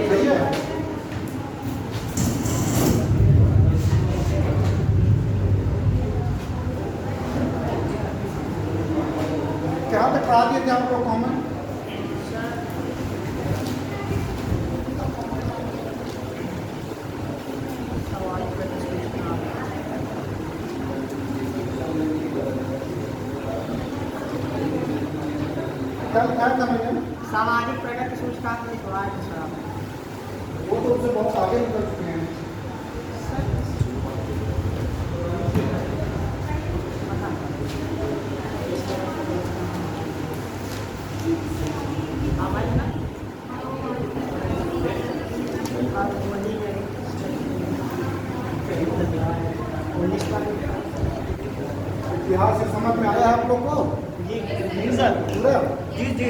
सही है। क्या तक करा दिए थे आपको कॉमन? क्या लिखाया था मैंने? सामाजिक प्रगति सूचकांक लिखवाया था सर आपने। वो तो उससे बहुत आगे निकल चुके हैं। इतिहास से समझ में आया आप लोग को? जी सर। पूरा? जी जी।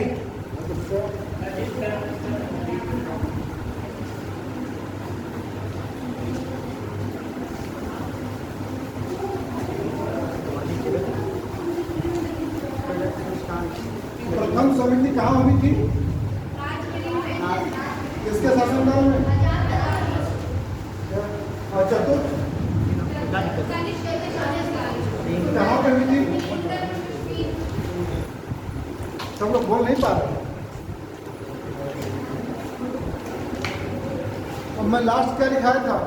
प्रथम समिति कहाँ हुई थी? किसके शासनकाल में? और चतुर्थ कहाँ पे हुई थी? सब लोग बोल नहीं पा रहे। अब मैं लास्ट क्या लिखाया था?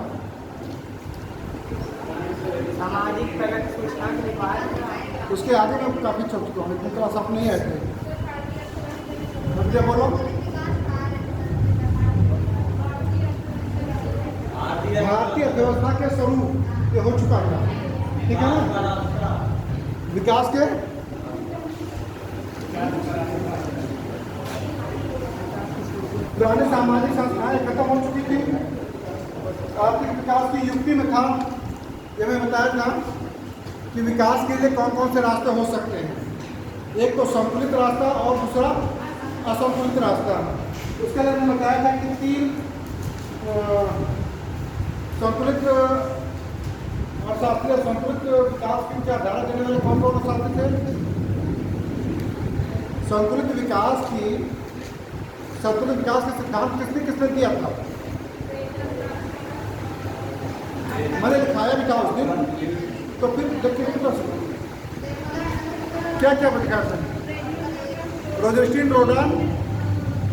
सामाजिक प्रगति सूचकांक लिखवाया था। उसके आगे मैं काफी चल चुका हूँ, इतनी क्लास आप नहीं आए थे। मुझे बोलो। भारतीय व्यवस्था के स्वरूप ये हो चुका था, ठीक है ना? विकास के पुराने सामाजिक संस्थाएं खत्म हो चुकी थी। आर्थिक विकास की युक्ति में था, ये मैं बताया था कि विकास के लिए कौन कौन से रास्ते हो सकते हैं। एक तो संतुलित रास्ता और दूसरा असंतुलित रास्ता। उसके लिए मैंने बताया था कि तीन संतुलित अर्थशास्त्री संतुलित विकास की विचारधारा देने वाले कौन कौन अर्थशास्त्री थे? संतुलित विकास के सिद्धांत किसने किसने दिया था? मैंने लिखाया भी था उस दिन, तो फिर देखिए क्या क्या लिखा था। रोजेस्टीन रोडान,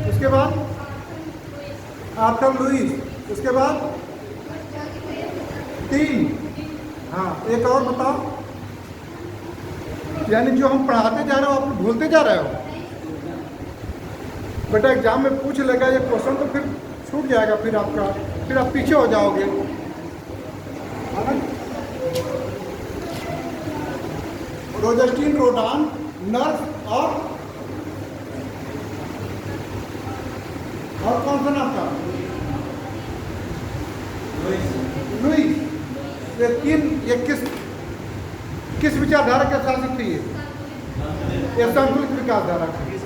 उसके बाद आर्थर लुईस, उसके बाद तीन। हाँ, एक और बताओ। यानी जो हम पढ़ाते जा रहे हो आप भूलते जा रहे हो। बेटा एग्जाम में पूछ लेगा ये क्वेश्चन तो फिर छूट जाएगा, फिर आप पीछे हो जाओगे। रोजेस्टीन रोडान, नर्स और कौन सा नाम था? लुईस। ये तीन, ये किस विचारधारा के शासित थी? ये संतुलित विकासधारा की।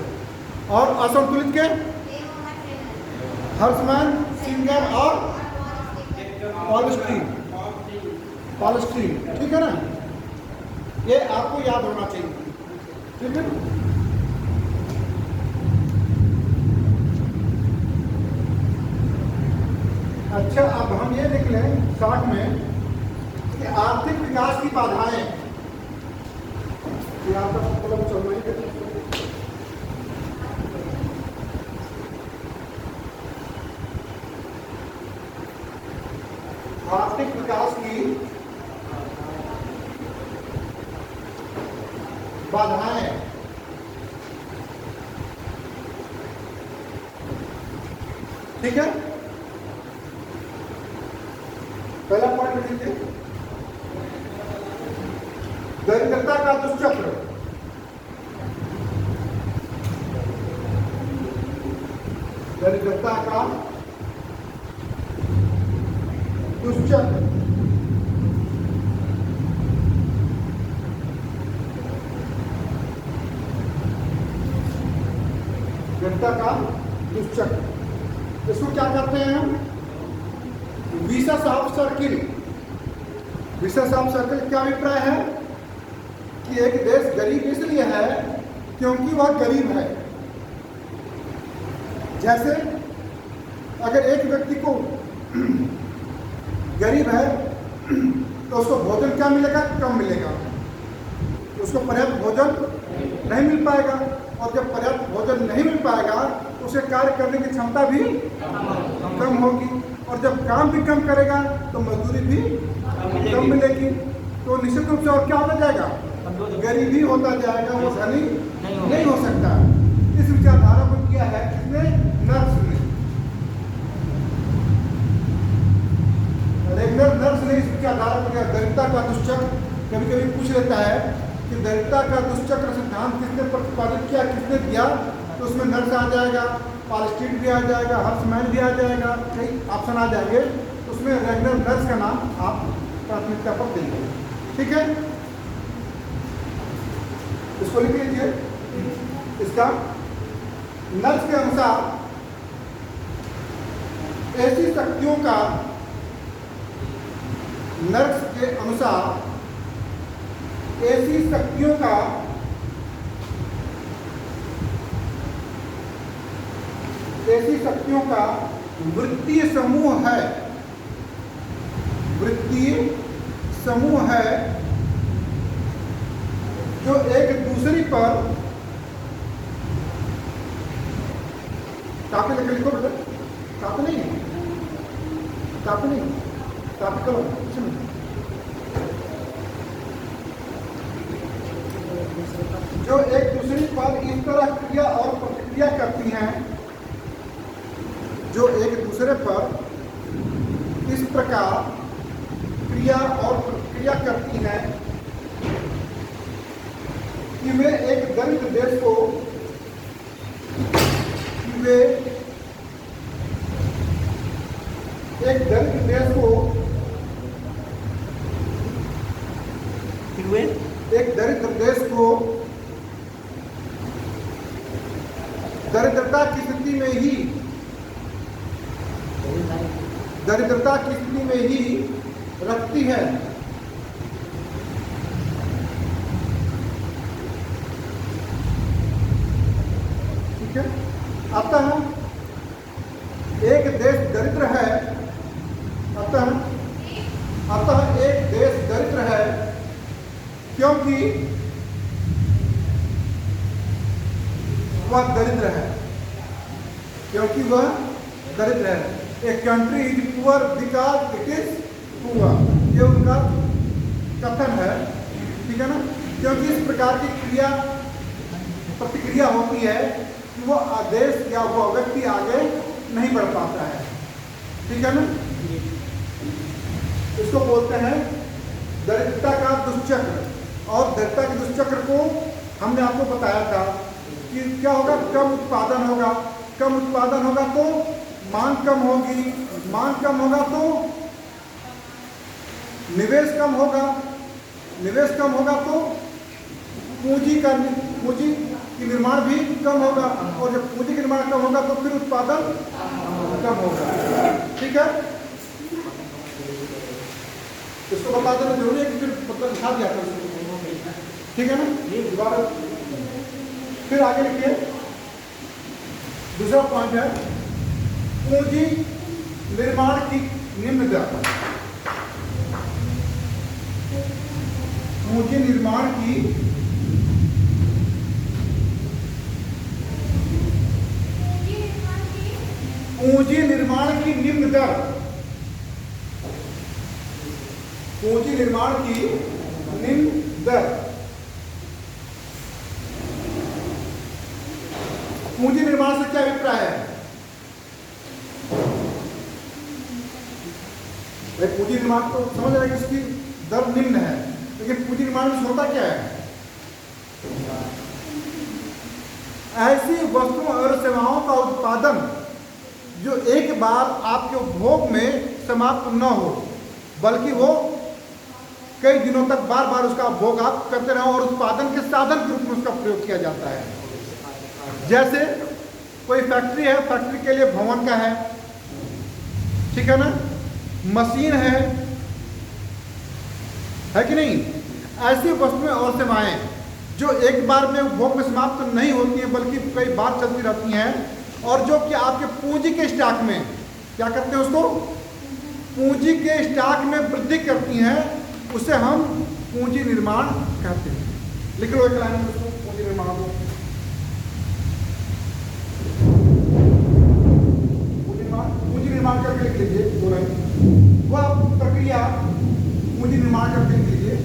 और असंतुलित के हर्समैन, सिंगर और पॉलस्ट्रीन, ठीक है ना? ये आपको याद होना चाहिए, ठीक है? अच्छा, अब हम ये लिख लें शॉर्ट में कि आर्थिक विकास की बाधाएं, ये आपका मतलब चल रही है। आर्थिक विकास की बाधाएं, ठीक है? पहला पॉइंट लिखिए, दरिद्रता का दुष्चक्र। दरिद्रता का दुष्चक्र। दरिद्रता का दुष्चक्र, इसको क्या करते हैं हम? विशेष ऑफ सर्किल। विशेष ऑफ सर्किल क्या अभिप्राय है कि एक देश गरीब इसलिए है क्योंकि वह गरीब है। जैसे अगर एक व्यक्ति को गरीब है तो उसको भोजन क्या मिलेगा? कम मिलेगा, उसको पर्याप्त भोजन नहीं मिल पाएगा, और जब पर्याप्त भोजन नहीं मिल पाएगा तो उसे कार्य करने की क्षमता भी कम होगी, और जब काम भी कम करेगा तो मजदूरी भी कम मिलेगी, तो निश्चित रूप से और क्या होता जाएगा? गरीबी होता जाएगा, वो धनी नहीं हो सकता। इस विचारधारा को किया है किसने? नर्स ने। रेगनर नर्स ने इस विचारधारा को किया। दरिद्रता का दुष्चक्र कभी कभी पूछ लेता है कि दरिद्रता का दुष्चक्र सिद्धांत किसने प्रतिपादित किया, किसने दिया, तो उसमें नर्स आ जाएगा, पॉल स्ट्रीट भी आ जाएगा, हर्समैन भी आ जाएगा, कई ऑप्शन आ जाएंगे, उसमें रेगनर नर्स का नाम आप प्राथमिकता पर देंगे। ठीक है, इसको लिख लीजिए। इसका नर्स के अनुसार ऐसी शक्तियों का, नर्स के अनुसार ऐसी शक्तियों का वृत्तीय समूह है, वृत्तीय समूह है जो एक दूसरी पर, काफी लिख लिखो बेटा, काफी नहीं, काफी नहीं, काफी करो, जो एक दूसरी पर इस तरह क्रिया और प्रतिक्रिया करती हैं, जो एक दूसरे पर इस प्रकार क्रिया और प्रतिक्रिया करती हैं कि वे एक दरिद्र देश को, एक दरिद्र देश को, एक दरिद्र देश को दरिद्रता की स्थिति में ही, दरिद्रता की स्थिति में ही रखती है। ठीक है, अतः एक देश दरिद्र है, अतः एक देश दरिद्र है क्योंकि वह दरिद्र है, क्योंकि वह दरिद्र है। A country is poor because it is poor, ये उनका कथन है। ठीक है ना, क्योंकि इस प्रकार की क्रिया प्रतिक्रिया होती है कि वो आदेश या वो व्यक्ति आगे नहीं बढ़ पाता है। ठीक है ना, इसको बोलते हैं दरिद्रता का दुष्चक्र। और दरिद्रता के दुष्चक्र को हमने आपको बताया था कि क्या होगा? कम उत्पादन होगा, कम उत्पादन होगा तो मांग कम होगी, मांग कम होगा तो निवेश कम होगा, निवेश कम होगा तो पूंजी की निर्माण भी कम होगा, और जब पूंजी का निर्माण कम होगा तो फिर उत्पादन कम होगा। ठीक है, इसको बता देना जरूरी है कि फिर मतलब दिखा दिया था उसको। ठीक है ना, ये दोबारा फिर आगे लिखिए। दूसरा पॉइंट है पूंजी निर्माण की निम्न दर। पूंजी निर्माण की निम्न दर, पूंजी निर्माण की निम्न दर। पूंजी निर्माण से क्या अभिप्राय है? भाई पूंजी निर्माण तो समझ रहे हैं कि इसकी दर निम्न है, लेकिन पूंजी निर्माण में होता क्या है? ऐसी वस्तुओं और सेवाओं का उत्पादन जो एक बार आपके उपभोग में समाप्त न हो, बल्कि वो कई दिनों तक बार बार उसका उपभोग आप करते रहो, और उत्पादन के साधन के रूप में उसका प्रयोग किया जाता है। जैसे कोई फैक्ट्री है, फैक्ट्री के लिए भवन का है, ठीक है ना, मशीन है कि नहीं? ऐसी वस्तुएं और सेवाएं जो एक बार में उपभोग में समाप्त नहीं होती हैं, बल्कि कई बार चलती रहती हैं, और जो कि आपके पूंजी के स्टॉक में क्या करते हैं उसको? पूंजी के स्टॉक में वृद्धि करती हैं, उसे हम पूंजी निर्माण कहते हैं। लिख लो एक लाइन में उसको, पूंजी निर्माण को। पूंजी निर्माण करके लिख लीजिए दो लाइन। वह प्रक्रिया, पूंजी निर्माण करके लिख लीजिए,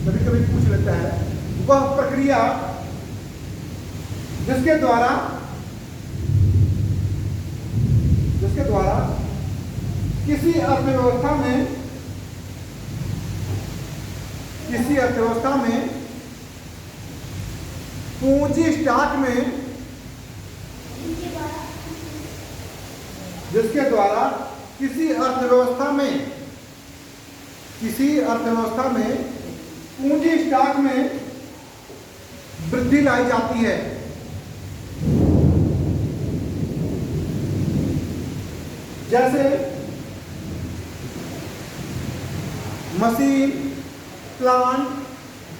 कभी कभी पूछ लेता है। वह प्रक्रिया जिसके द्वारा किसी अर्थव्यवस्था में पूंजी स्टॉक में, जिसके द्वारा किसी अर्थव्यवस्था में पूंजी स्टॉक में वृद्धि लाई जाती है। जैसे मशीन, प्लांट,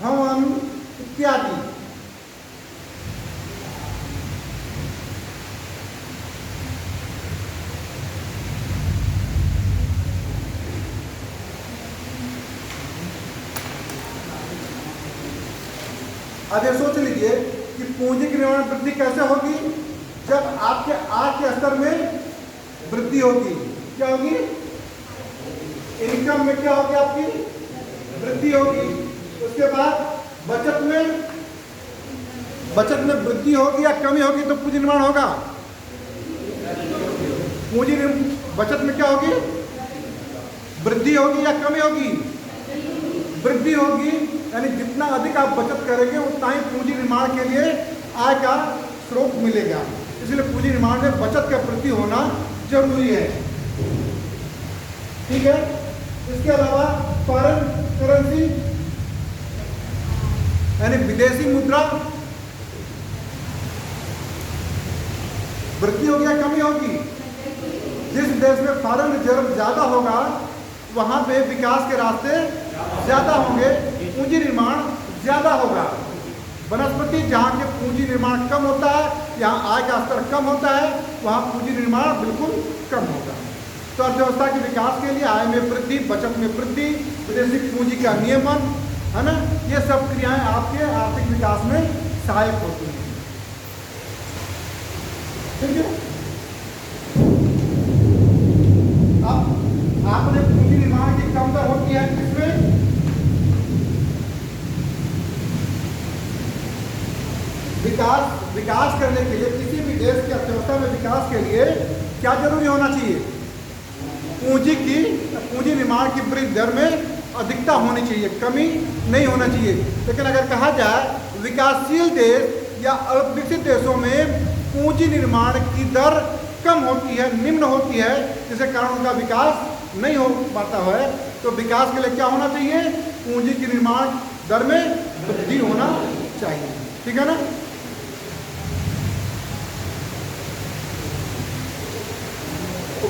भवन इत्यादि। अब ये सोच लीजिए कि पूंजी की निर्माण वृद्धि कैसे होगी? जब आपके आय के स्तर में वृद्धि होगी। क्या होगी? इनकम में क्या होगी? आपकी वृद्धि होगी। उसके बाद बचत में वृद्धि होगी या कमी होगी तो पूंजी निर्माण होगा। बचत में क्या होगी? वृद्धि होगी या कमी होगी? वृद्धि होगी। यानी जितना अधिक आप बचत करेंगे उतना ही पूंजी निर्माण के लिए आय का स्रोत मिलेगा। इसलिए पूंजी निर्माण में बचत का वृद्धि होना जरूरी है। ठीक है। इसके अलावा फॉरेन करेंसी यानी विदेशी मुद्रा वृद्धि होगी या कमी होगी? जिस देश में फॉरेन रिजर्व ज्यादा होगा वहां पे विकास के रास्ते ज्यादा होंगे, पूंजी निर्माण ज्यादा होगा। वनस्पति जहाँ के पूंजी निर्माण कम होता है, यहाँ आय का स्तर कम होता है, वहाँ पूंजी निर्माण बिल्कुल कम होगा। तो अर्थव्यवस्था के विकास के लिए आय में वृद्धि, बचत में वृद्धि, विदेशी पूंजी का नियमन, है ना, ये सब क्रियाएं आपके आर्थिक विकास में सहायक होती हैं। ठीक है। अब आपने पूंजी निर्माण की कम दर होती है किसमें? विकास करने के लिए, किसी भी देश की अर्थव्यवस्था में विकास के लिए क्या जरूरी होना चाहिए? पूंजी निर्माण की वृद्धि दर में अधिकता होनी चाहिए, कमी नहीं होना चाहिए। लेकिन अगर कहा जाए विकासशील देश या अल्प विकसित देशों में पूंजी निर्माण की दर कम होती है, निम्न होती है, जिसके कारण उनका विकास नहीं हो पाता है, तो विकास के लिए क्या होना चाहिए? पूंजी की निर्माण दर में वृद्धि होना चाहिए। ठीक है ना।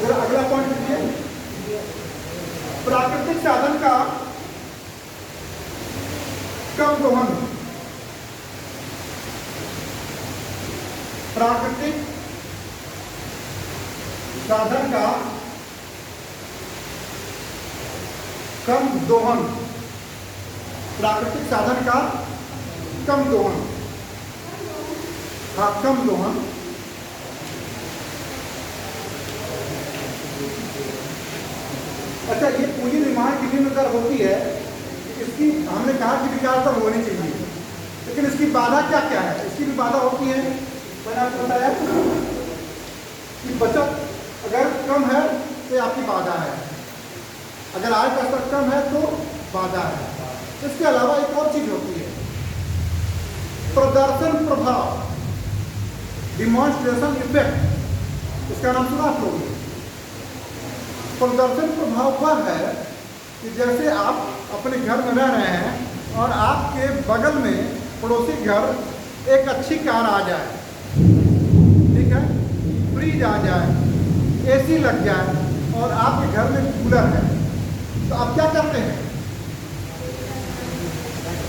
अगला पॉइंट लीजिए, प्राकृतिक साधन का कम दोहन। प्राकृतिक साधन का कम दोहन। प्राकृतिक साधन का कम दोहन। हाँ, कम दोहन। अच्छा, ये पूंजी निर्माण की निम्न दर होती है, इसकी हमने कहा कि विकास दर होनी चाहिए, लेकिन इसकी बाधा क्या क्या है? इसकी भी बाधा होती है। मैंने आपको बताया कि बचत अगर कम है तो आपकी बाधा है, अगर आय का स्तर कम है तो बाधा है। इसके अलावा एक और चीज होती है, प्रदर्शन प्रभाव, डिमॉन्स्ट्रेशन इफेक्ट। इसका नाम सुना आप लोगों ने? प्रदर्शन प्रभाव वह है कि जैसे आप अपने घर में रह रहे हैं और आपके बगल में पड़ोसी घर एक अच्छी कार आ जाए, ठीक है, फ्रिज आ जाए, एसी लग जाए और आपके घर में कूलर है, तो आप क्या करते हैं?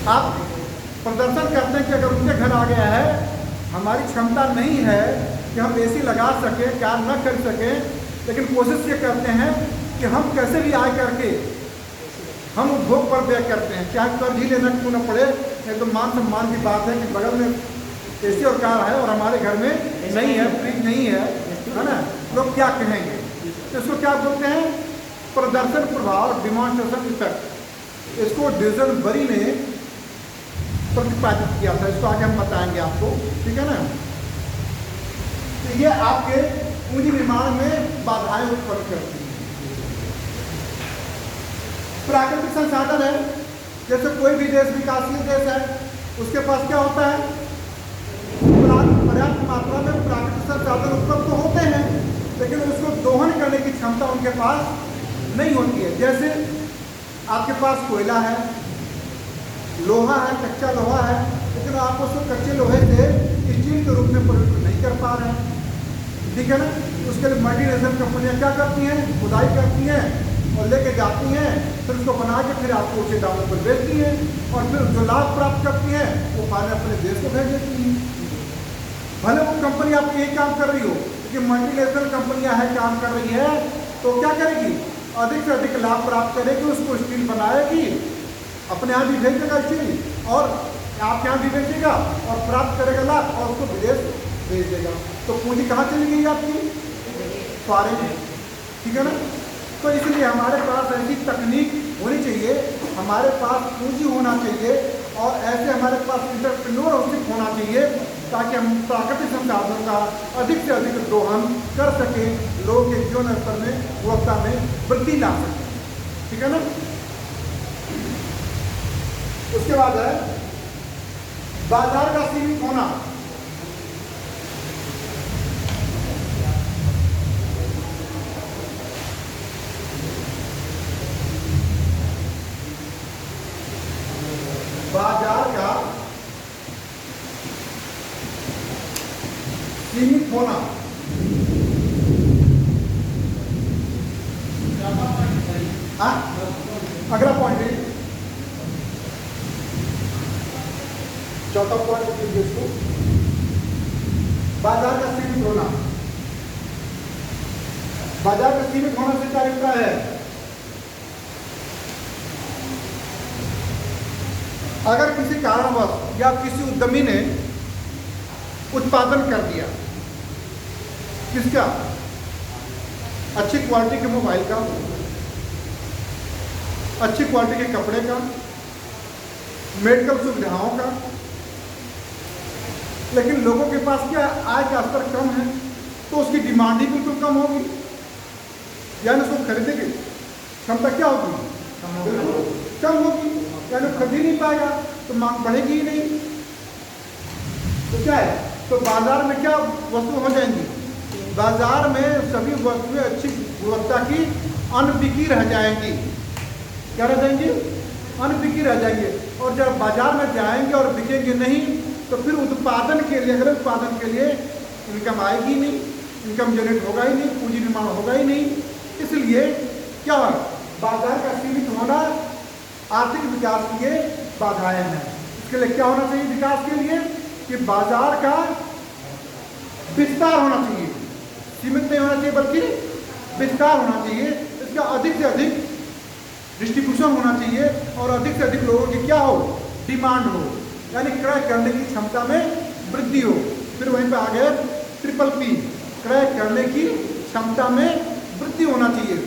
आप प्रदर्शन करते हैं कि अगर उनके घर आ गया है, हमारी क्षमता नहीं है कि हम एसी लगा सकें, कार न कर सकें, लेकिन कोशिश ये करते हैं कि हम कैसे भी आय करके हम उपभोग पर व्यय करते हैं, चाहे कर्ज ही लेना क्यों न पड़े। नहीं तो मान सम्मान की बात है कि बगल में एसी और कार है और हमारे घर में नहीं है, फ्रिज नहीं है ना, लोग क्या कहेंगे। तो इसको क्या बोलते हैं? प्रदर्शन प्रभाव, डिमॉन्स्ट्रेशन इफेक्ट। इसको डिविजन बरी ने प्रतिपादित किया था, इसको आगे हम बताएंगे आपको, ठीक है ना। तो ये आपके पूंजी निर्माण में बाधाएं उत्पन्न करती हैं। प्राकृतिक संसाधन है, जैसे कोई भी देश विकासशील देश है, उसके पास क्या होता है? पर्याप्त मात्रा में प्राकृतिक संसाधन उपलब्ध तो होते हैं, लेकिन उसको दोहन करने की क्षमता उनके पास नहीं होती है। जैसे आपके पास कोयला है, लोहा है, कच्चा लोहा है, लेकिन आप उसको कच्चे लोहे से स्टील के रूप में परिवर्तित नहीं कर पा रहे हैं, ठीक है ना। उसके लिए मल्टीनेशनल कंपनियां क्या करती हैं? खुदाई करती हैं और लेके जाती हैं, फिर उसको बना के फिर आपको उसे दामों पर बेचती हैं और फिर जो लाभ प्राप्त करती हैं वो फायदा अपने देश को भेज देती हैं। भले वो कंपनी आपकी यही काम कर रही हो, क्योंकि मल्टीनेशनल कंपनियां है काम कर रही है, तो क्या करेगी? अधिक से अधिक लाभ प्राप्त करेगी, उसको स्टील बनाएगी, अपने यहाँ भी भेजेगा स्टील और आपके यहाँ भी बेचेगा और प्राप्त करेगा लाभ और उसको विदेश भेज देगा। तो पूंजी कहाँ चली गई आपकी? फॉरेन, ठीक है ना। तो इसलिए हमारे पास ऐसी तकनीक होनी चाहिए, हमारे पास पूंजी होना चाहिए और ऐसे हमारे पास एंटरप्रेन्योरशिप होना चाहिए, ताकि हम प्राकृतिक संसाधनों का अधिक से अधिक दोहन कर सकें, लोगों के जीवन स्तर में, गुणवत्ता में वृद्धि ला सकें, ठीक है ना। उसके बाद है बाजार का सीमित होना। बाजार का सीमित होना। अगला पॉइंट है, चौथा पॉइंट लीजिए इसको, बाजार का सीमित होना। बाजार का सीमित होने से क्या अभिप्राय है? अगर किसी कारणवश या किसी उद्यमी ने उत्पादन कर दिया, किसका? अच्छी क्वालिटी के मोबाइल का, अच्छी क्वालिटी के कपड़े का, मेडिकल सुविधाओं का, लेकिन लोगों के पास क्या आय का स्तर कम है, तो उसकी डिमांड ही बिल्कुल कम होगी, यानी उसको खरीदने की क्षमता क्या होगी? बिल्कुल कम होगी, यानी खरीद ही नहीं पाएगा, तो मांग बढ़ेगी ही नहीं। तो क्या है? तो बाजार में क्या वस्तु हो जाएंगी? बाजार में सभी वस्तुएं अच्छी गुणवत्ता की अनबिकी रह जाएंगी। क्या रह जाएंगी? अनबिकी रह जाएंगे। और जब बाजार में जाएंगे और बिकेंगे नहीं, तो फिर उत्पादन के लिए, अगर उत्पादन के लिए इनकम आएगी नहीं, इनकम जनरेट होगा ही नहीं, पूंजी निर्माण होगा ही नहीं। इसलिए क्या है? बाजार का सीमित होना आर्थिक विकास के लिए बाधाएं हैं। इसके लिए क्या होना चाहिए विकास के लिए? कि बाजार का विस्तार होना चाहिए, सीमित नहीं होना चाहिए बल्कि विस्तार होना चाहिए। इसका अधिक से अधिक डिस्ट्रीब्यूशन होना चाहिए और अधिक से अधिक लोगों की क्या हो? डिमांड हो, यानी क्रय करने की क्षमता में वृद्धि हो। फिर वहीं पे आ गए ट्रिपल पी, क्रय करने की क्षमता में वृद्धि होना चाहिए।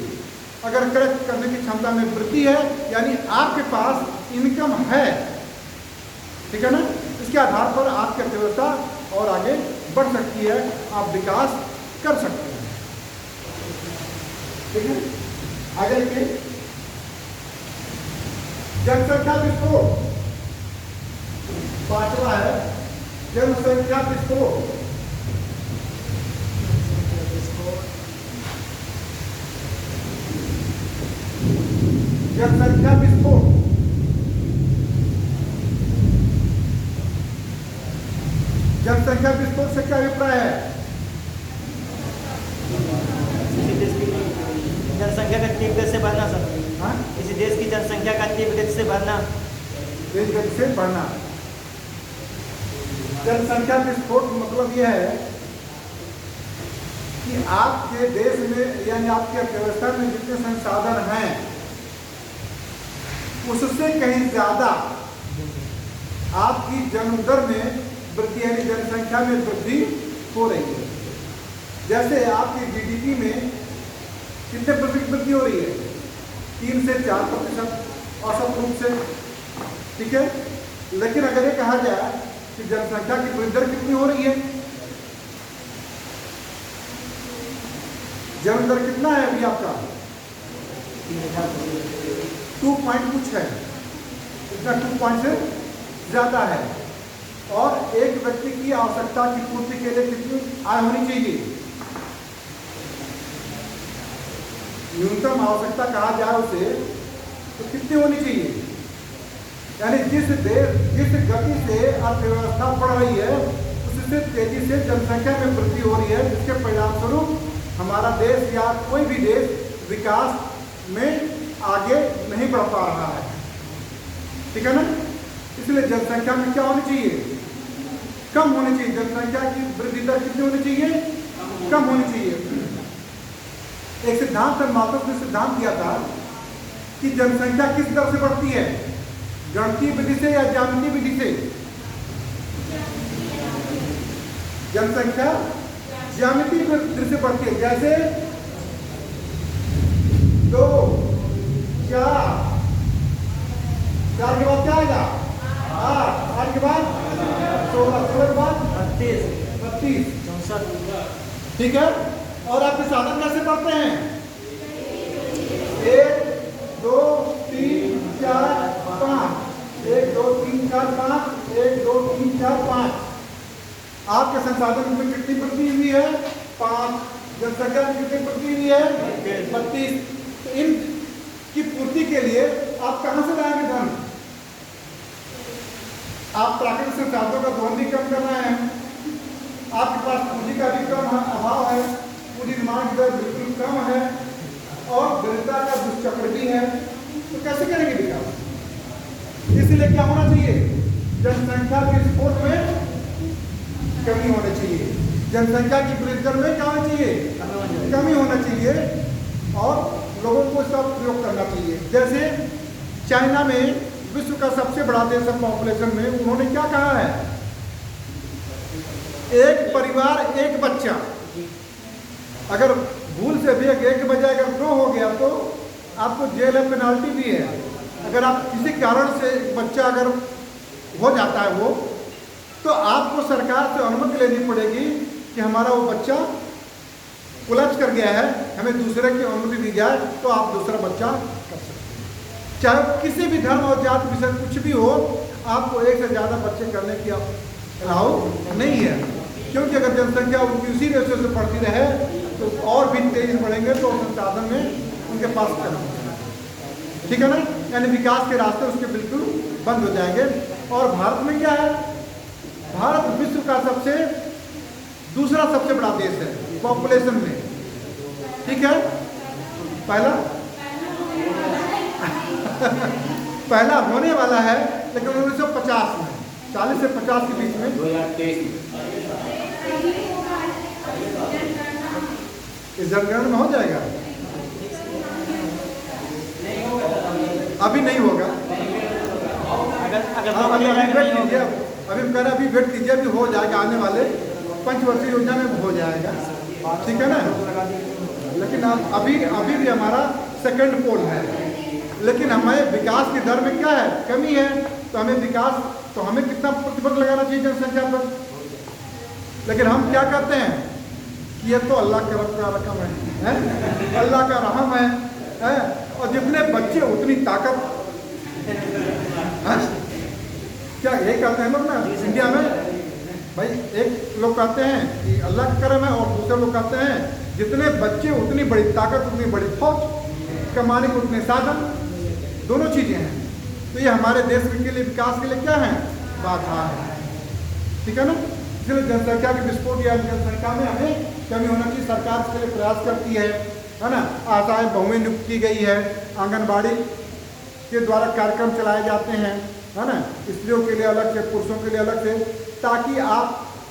अगर क्रय करने की क्षमता में वृद्धि है, यानी आपके पास इनकम है, ठीक है ना, इसके आधार पर आपकी अर्थव्यवस्था और आगे बढ़ सकती है, आप विकास कर सकते हैं, ठीक है। आगे देखिए, जनसंख्या विस्फोट, पांचवा है जनसंख्या विस्फोट। जनसंख्या विस्फोट, जनसंख्या विस्फोट से क्या अभिप्राय है? जनसंख्या का तीव्र गति से बढ़ना सर। हाँ, किसी देश की जनसंख्या का तीव्र गति से बढ़ना, तेज गति से बढ़ना। जनसंख्या विस्फोट मतलब यह है कि आपके देश में यानी आपकी अर्थव्यवस्था में जितने संसाधन हैं उससे कहीं ज़्यादा आपकी जन्म दर में वृद्धि यानी जनसंख्या में वृद्धि हो रही है। जैसे आपकी जीडीपी में कितने प्रतिशत वृद्धि हो रही है? 3 से 4% औसत रूप से, ठीक है। लेकिन अगर ये कहा जाए कि जनसंख्या की वृद्धि दर कितनी हो रही है, जन्म दर कितना है अभी आपका? 2 पॉइंट कुछ है, इतना 2 पॉइंट से ज़्यादा है। और एक व्यक्ति की आवश्यकता की पूर्ति के लिए कितनी आय होनी चाहिए? न्यूनतम आवश्यकता कहा जाए उसे तो कितनी होनी चाहिए? यानी जिस गति से अर्थव्यवस्था बढ़ रही है उससे तेजी से जनसंख्या में वृद्धि हो रही है, जिसके परिणाम स्वरूप हमारा देश या कोई भी देश विकास में आगे नहीं बढ़ पा रहा है, ठीक है ना। इसलिए जनसंख्या में क्या होनी चाहिए? कम होनी चाहिए। जनसंख्या की वृद्धि दर कितनी होनी चाहिए? कम होनी चाहिए। एक सिद्धांत मार्क्स ने सिद्धांत दिया था कि जनसंख्या किस दर से बढ़ती है, गणितीय विधि से या ज्यामितीय विधि से? जनसंख्या ज्यामितीय विधि से बढ़ती है। जैसे 2, 4 के बाद क्या आएगा? 8 के बाद 16 के बाद 32, ठीक है। और आपके साधन कैसे बढ़ते हैं? 1, 2, 3, 4, 5, 1, 2, 3, 4, 5, 1, 2, 3, 4, 5। आपके संसाधन में कितनी वृद्धि हुई है? 5। जनसंख्या में कितनी वृद्धि हुई है? 32। तो इन की पूर्ति के लिए आप कहां से लाएंगे धन? आप प्राकृतिक संसाधनों का दोहन भी कम कर रहे हैं, आपके पास पूंजी का भी कम अभाव है, पूंजी निर्माण की दर बिल्कुल कम है और दरिद्रता का दुष्चक्र भी है, तो कैसे करेंगे विकास? इसलिए क्या होना चाहिए? जनसंख्या के स्फोट में कमी होनी चाहिए, जनसंख्या की वृद्धि दर में क्या होना चाहिए? कमी होना चाहिए और लोगों को इसका प्रयोग करना चाहिए। जैसे चाइना में विश्व का सबसे बड़ा देश है पॉपुलेशन में, उन्होंने क्या कहा है? एक परिवार एक बच्चा। अगर भूल से भी एक बजाय अगर 2 हो गया तो आपको जेल है, पेनाल्टी भी है। अगर आप किसी कारण से एक बच्चा अगर हो जाता है वो, तो आपको सरकार से अनुमति लेनी पड़ेगी कि हमारा वो बच्चा उलझ कर गया है, हमें दूसरे की अनुमति दी जाए तो आप दूसरा बच्चा कर सकते हैं। चाहे किसी भी धर्म और जाति विषय कुछ भी हो, आपको एक से ज़्यादा बच्चे करने की अलाउ नहीं है, क्योंकि अगर जनसंख्या उनकी उसी रेशो से बढ़ती रहे तो और भी तेज बढ़ेंगे तो संसाधन में उनके पास करना, ठीक है ना। यानी विकास के रास्ते उसके बिल्कुल बंद हो जाएंगे। और भारत में क्या है? भारत विश्व का दूसरा सबसे बड़ा देश है पॉपुलेशन में, ठीक है। पहला होने वाला है, लेकिन 1950 में 40 से 50 के बीच में 2023 इस जनगणना में हो जाएगा। अभी नहीं होगा, अभी वेट कीजिए, अभी वेट कीजिए, अभी हो जाएगा, आने वाले पंचवर्षीय योजना में हो जाएगा, ठीक है ना। लेकिन अभी भी हमारा सेकंड पोल है, लेकिन हमें विकास की दर में क्या है? कमी है। तो हमें कितना प्रतिबंध लगाना चाहिए जनसंख्या पर? लेकिन हम क्या करते हैं कि ये तो अल्लाह का रकम है, अल्लाह का रहम है, और जितने बच्चे उतनी ताकत, क्या ये कहते हैं लोग ना इंडिया में? भाई एक लोग कहते हैं कि अल्लाह का करम है और दूसरे लोग कहते हैं जितने बच्चे उतनी बड़ी ताकत, उतनी बड़ी फौज, कमाने के उतने साधन, दोनों चीज़ें हैं। तो ये हमारे देश के लिए विकास के लिए क्या है? बाधा है, ठीक है ना। इसलिए जनसंख्या के विस्फोट या जनसंख्या में हमें कमी होना चाहिए। सरकार इसके लिए प्रयास करती है ना। आशाएं बहुएं नियुक्त की गई है, आंगनबाड़ी के द्वारा कार्यक्रम चलाए जाते हैं, है ना, स्त्रियों के लिए अलग से, पुरुषों के लिए अलग से, ताकि आप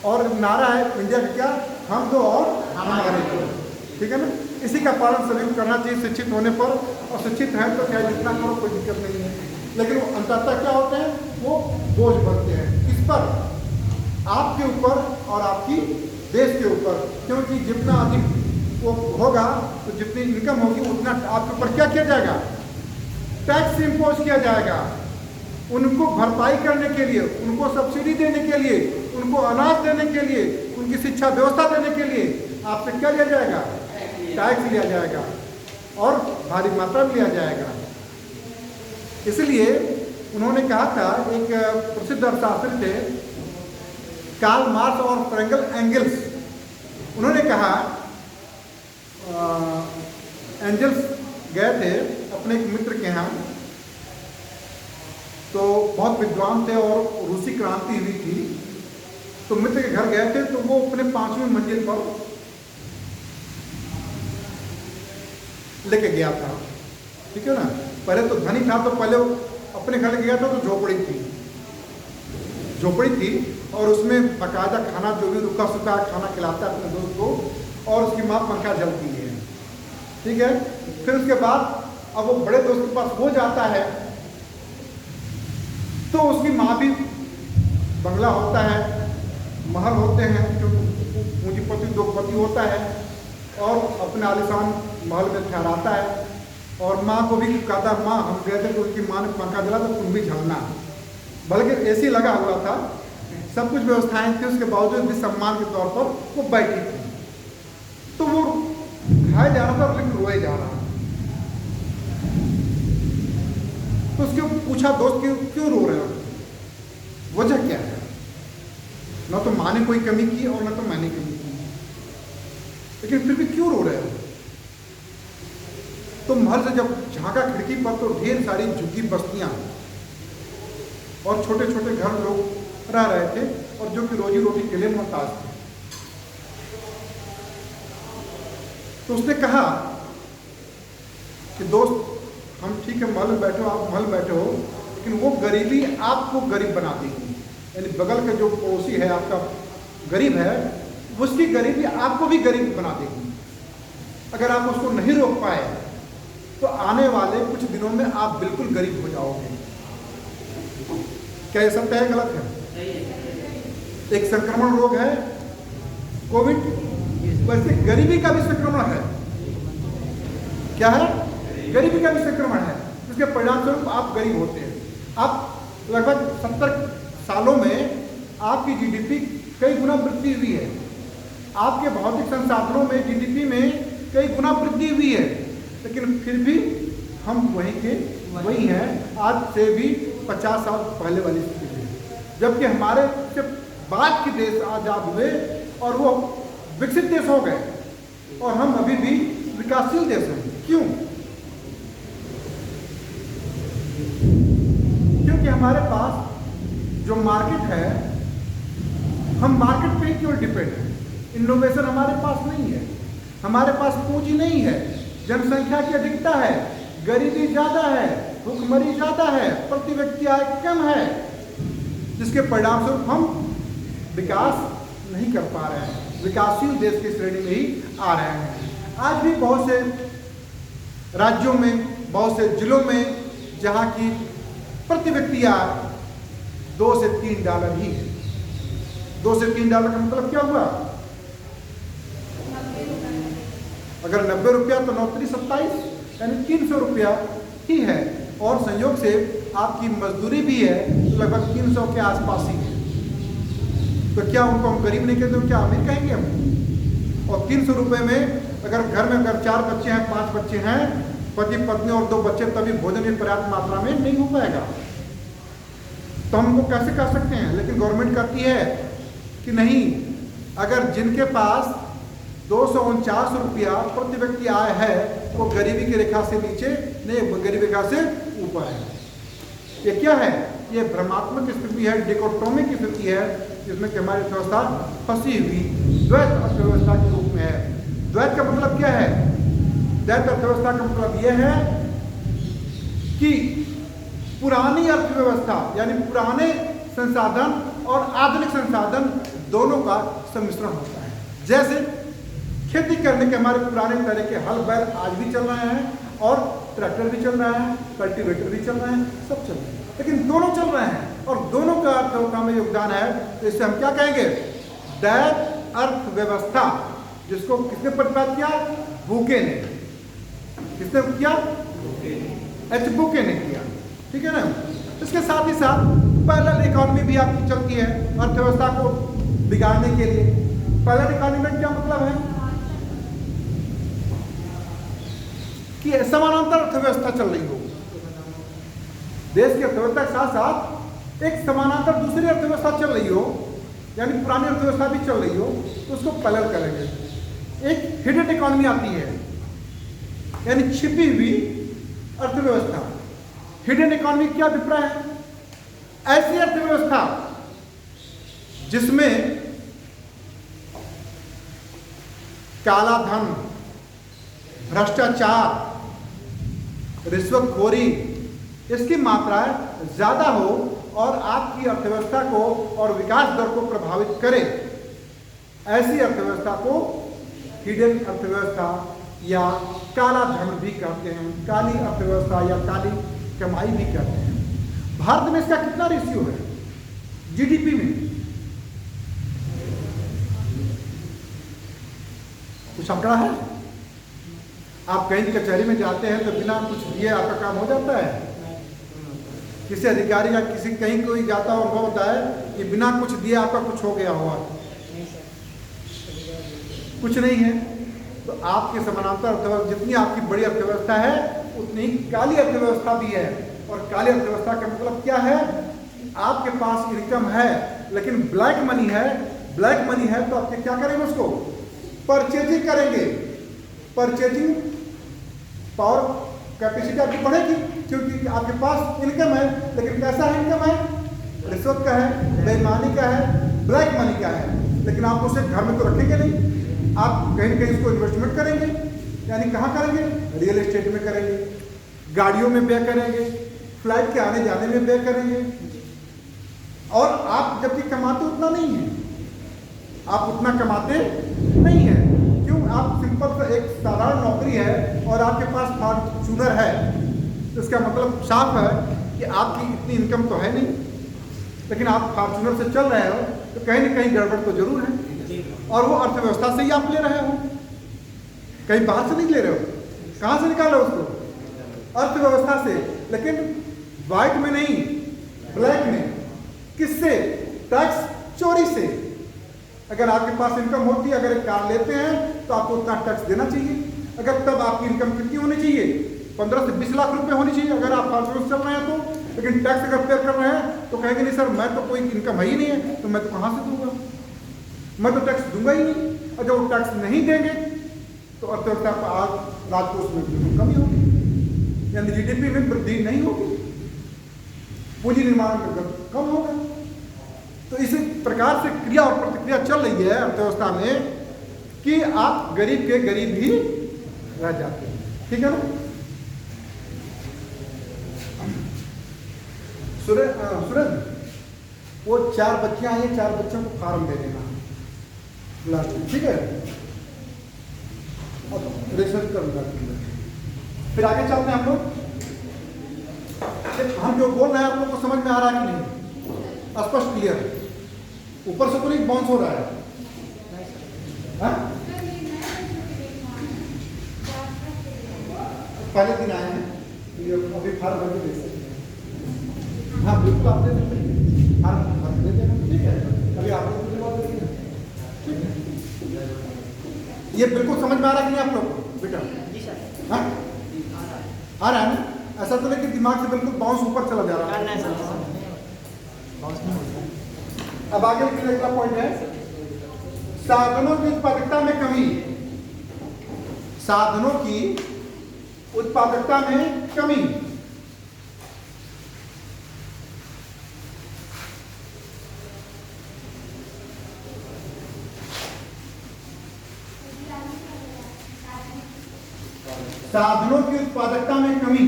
और नारा है इंडिया का क्या, हम दो और हमारे दो, ठीक है ना। इसी का पालन सभी को करना चाहिए शिक्षित होने पर, और शिक्षित है तो क्या जितना करो कोई दिक्कत नहीं है। लेकिन वो अंततः क्या होते हैं, वो बोझ बनते हैं किस पर, आपके ऊपर और आपकी देश के ऊपर, क्योंकि जितना अधिक वो होगा तो जितनी इनकम होगी उतना आपके ऊपर क्या किया जाएगा, टैक्स इम्पोज किया जाएगा। उनको भरपाई करने के लिए, उनको सब्सिडी देने के लिए, उनको अनाज देने के लिए, उनकी शिक्षा व्यवस्था देने के लिए आपसे क्या लिया जाएगा, टैक्स लिया जाएगा, और भारी मात्रा में लिया जाएगा। इसलिए उन्होंने कहा था, एक प्रसिद्ध अर्थशास्त्री थे कार्ल मार्क्स और फ्रैंकल एंगल्स, उन्होंने कहा, एंजल्स गए थे अपने एक मित्र के यहाँ, तो बहुत विद्वान थे और रूसी क्रांति हुई थी, तो मित्र के घर गए थे, तो वो अपने 5वीं मंजिल पर लेके गया था, ठीक है ना। पहले तो धनी था, तो पहले वो अपने घर लेके गया था, तो झोपड़ी थी और उसमें बाकायदा खाना, जो भी रुका सूखा खाना खिलाता है अपने दोस्त को, और उसकी माँ पंखा जलती है, ठीक है। फिर उसके बाद अब वो बड़े दोस्त के पास हो जाता है, तो उसकी माँ भी, बंगला होता है, महल होते हैं, जो पूंजीपति 2पति होता है, और अपने आलिशान महल में ठहराता है, और माँ को भी कहता है, माँ हम गए थे तो उसकी माँ ने पंखा जला तो तुम भी झलना, बल्कि एसी लगा हुआ था, सब कुछ व्यवस्थाएं थी, उसके बावजूद भी सम्मान के तौर पर वो बैठी थी। तो वो खाए जा रहा था लेकिन रोए जा रहा था, तो उसके पूछा दोस्त कि क्यों रो रहे हो, वजह क्या है। न तो माँ ने कोई कमी की और न तो मैंने कमी की, लेकिन फिर भी क्यों रो रहे हो। तो महल से जब झांका खिड़की पर, तो ढेर सारी झुग्गी बस्तियां और छोटे छोटे घर लोग रह रहे थे, और जो कि रोजी रोटी के लिए मोहताज थे। तो उसने कहा कि दोस्त, हम ठीक है महल में बैठे हो, आप महल में बैठे हो, लेकिन वो गरीबी आपको गरीब बना देगी। यानी बगल के जो पड़ोसी है आपका गरीब है, उसकी गरीबी आपको भी गरीब बना देगी। अगर आप उसको नहीं रोक पाए तो आने वाले कुछ दिनों में आप बिल्कुल गरीब हो जाओगे। क्या ये सत्य है, गलत है? एक संक्रमण रोग है कोविड, वैसे गरीबी का भी संक्रमण है। क्या है? गरीबी का भी संक्रमण है, जिसके परिणाम स्वरूप आप गरीब होते हैं। आप लगभग 70 सालों में आपकी जीडीपी कई गुना वृद्धि हुई है, आपके भौतिक संसाधनों में जीडीपी में कई गुना वृद्धि हुई है, लेकिन फिर भी हम वहीं के वही हैं, आज से भी 50 साल पहले वाली स्थिति में। जबकि हमारे से बाद के देश आजाद हुए और वो विकसित देश हो गए, और हम अभी भी विकासशील देश हैं। क्यों? क्योंकि हमारे पास जो मार्केट है, हम मार्केट पे ही क्यों डिपेंड हैं। इनोवेशन हमारे पास नहीं है, हमारे पास पूंजी नहीं है, जनसंख्या की अधिकता है, गरीबी ज़्यादा है, भूखमरी ज़्यादा है, प्रति व्यक्ति आय कम है, जिसके परिणाम स्वरूप हम विकास नहीं कर पा रहे हैं, विकासशील देश की श्रेणी में ही आ रहे हैं। आज भी बहुत से राज्यों में, बहुत से जिलों में, जहाँ की प्रति व्यक्ति आय $2 से $3 ही है। $2 से $3 का मतलब क्या हुआ? अगर 90 रुपया तो 9×3 = 27, यानी 300 रुपया ही है, और संयोग से आपकी मजदूरी भी है तो लगभग 300 के आसपास ही है। तो क्या उनको हम गरीब नहीं कहते, क्या अमीर कहेंगे हम? और 300 रुपये में अगर घर में अगर 4 बच्चे हैं, 5 बच्चे हैं, पति पत्नी और 2 बच्चे, तभी भोजन भी पर्याप्त मात्रा में नहीं हो पाएगा। तो हम उनको कैसे कर सकते हैं? लेकिन गवर्नमेंट कहती है कि नहीं, अगर जिनके पास 249 रुपया प्रति व्यक्ति आय है, वो गरीबी की रेखा से नीचे नहीं, गरीबी रेखा से ऊपर है। ये क्या है? ये भ्रमात्मक स्थिति है, डिकोटोमिक स्थिति है, जिसमें कि हमारी अर्थव्यवस्था फंसी हुई द्वैत अर्थव्यवस्था के रूप में है। द्वैत का मतलब क्या है? द्वैत अर्थव्यवस्था का मतलब यह है कि पुरानी अर्थव्यवस्था यानी पुराने संसाधन और आधुनिक संसाधन दोनों का सम्मिश्रण होता है। जैसे खेती करने के हमारे पुराने तरह के हल बैल आज भी चल रहे हैं और ट्रैक्टर भी चल रहा है, कल्टीवेटर भी चल रहे हैं, सब चल रहे हैं, लेकिन दोनों चल रहे हैं और दोनों का अर्थव्यवस्था में योगदान है। तो इससे हम क्या कहेंगे? दैत अर्थव्यवस्था, जिसको किसने प्रतिपादित किया? बुके ने। किसने किया? एच बुके ने किया। ठीक है ना। इसके साथ ही साथ पैरेलल इकोनॉमी भी आपकी चलती है अर्थव्यवस्था को बिगाड़ने के लिए। पैरेलल इकोनॉमी में क्या मतलब है कि समानांतर अर्थव्यवस्था चल रही हो, देश की अर्थव्यवस्था के साथ साथ एक समानांतर दूसरी अर्थव्यवस्था चल रही हो, यानी पुरानी अर्थव्यवस्था भी चल रही हो, तो उसको पैरेलल करेंगे। एक हिडन इकोनॉमी आती है, यानी छिपी हुई अर्थव्यवस्था। हिडन इकोनॉमी क्या अभिप्राय है? ऐसी अर्थव्यवस्था जिसमें काला धन, भ्रष्टाचार, रिश्वतखोरी, इसकी मात्राएं ज्यादा हो और आपकी अर्थव्यवस्था को और विकास दर को प्रभावित करे, ऐसी अर्थव्यवस्था को हिडन अर्थव्यवस्था या काला धन भी कहते हैं, काली अर्थव्यवस्था या काली कमाई भी कहते हैं। भारत में इसका कितना रेशियो है जीडीपी में? कुछ आंकड़ा है? आप कहीं कचहरी में जाते हैं तो बिना कुछ दिए आपका काम हो जाता है? किसी अधिकारी या किसी कहीं कोई जाता और वो होता है कि बिना कुछ दिए आपका कुछ हो गया हुआ? कुछ नहीं है। तो आपके समानांतर अर्थव्यवस्था, जितनी आपकी बड़ी अर्थव्यवस्था है उतनी ही काली अर्थव्यवस्था भी है। और काली अर्थव्यवस्था का मतलब क्या है? आपके पास इनकम है लेकिन ब्लैक मनी है। ब्लैक मनी है तो आपके क्या करेंगे? उसको परचेजिंग करेंगे। परचेजिंग पावर कैपेसिटी आपकी बढ़ेगी क्योंकि आपके पास इनकम है। लेकिन कैसा इनकम है? रिश्वत का है, बेईमानी का है, ब्लैक मनी का है। लेकिन आप उसे घर में तो रखेंगे नहीं, आप कहीं ना कहीं इसको इन्वेस्टमेंट करेंगे। यानी कहाँ करेंगे? रियल एस्टेट में करेंगे, गाड़ियों में व्यय करेंगे, फ्लाइट के आने जाने में व्यय करेंगे। और आप जबकि कमाते उतना नहीं है, आप उतना कमाते नहीं है। क्यों? आप सिंपल सा एक साधारण नौकरी है और आपके पास फॉर्च्यूनर है, तो इसका मतलब साफ है कि आपकी इतनी इनकम तो है नहीं, लेकिन आप फॉर्च्यूनर से चल रहे हो, तो कहीं ना कहीं गड़बड़ तो जरूर है। और वो अर्थव्यवस्था से ही आप ले रहे हो, कहीं बाहर से नहीं ले रहे हो। कहाँ से निकालो उसको? अर्थव्यवस्था से। लेकिन व्हाइट में नहीं, ब्लैक में। किससे? टैक्स चोरी से। अगर आपके पास इनकम होती है, अगर एक कार लेते हैं तो आपको उतना टैक्स देना चाहिए। अगर तब आपकी इनकम कितनी होनी चाहिए? 15 से 20 लाख रुपए होनी चाहिए अगर आप फॉर्च्यूनर चल रहे हैं तो। लेकिन टैक्स अगर पे कर रहे हैं तो कहेंगे नहीं सर, मैं तो कोई इनकम है ही नहीं है, तो मैं तो कहाँ से दूंगा? मैं तो टैक्स दूंगा ही नहीं। और जब वो टैक्स नहीं देंगे तो अर्थव्यवस्था का आज राजकोष में कमी होगी, यानी जीडीपी में वृद्धि नहीं होगी, पूंजी निर्माण में कम होगा। तो इसी प्रकार से क्रिया और प्रतिक्रिया चल रही है अर्थव्यवस्था में कि आप गरीब के गरीब ही रह जाते हैं। ठीक है ना? सूरज, वो 4 बच्चियां आई, 4 बच्चों को फार्म दे देना लास्ट में, ठीक है? अब रिसर्च करूंगा, फिर आगे चलते हैं हम लोग। हम जो बोल रहे हैं आप लोग को समझ में आ रहा है कि नहीं? स्पष्ट क्लियर? ऊपर से तो नहीं बाउंस हो रहा है? पहले दिन आए हैं, अभी फार्म भर के दे सकते हैं। हाँ बिल्कुल, आप दे सकते हैं, फार्म भर दे देना, ठीक है? अभी आप लोग ये बिल्कुल समझ में आ रहा है कि नहीं आप लोग को बेटा? हाँ आ रहा है ना? ऐसा तो नहीं कि दिमाग से बिल्कुल बाउंस ऊपर चला जा रहा है। अब आगे अगला पॉइंट है साधनों की उत्पादकता में कमी। साधनों की उत्पादकता में कमी। साधनों की उत्पादकता में कमी।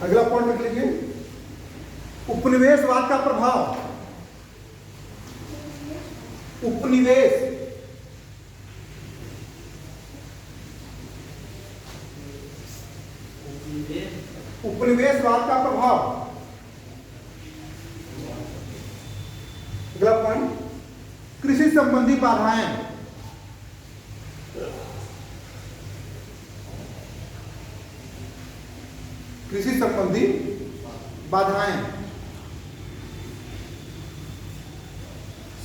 अगला पॉइंट लिख लीजिए, उपनिवेशवाद का प्रभाव, उपनिवेश, उपनिवेशवाद का प्रभाव। अगला पॉइंट, कृषि संबंधी बाधाएं, कृषि संबंधी बाधाएं,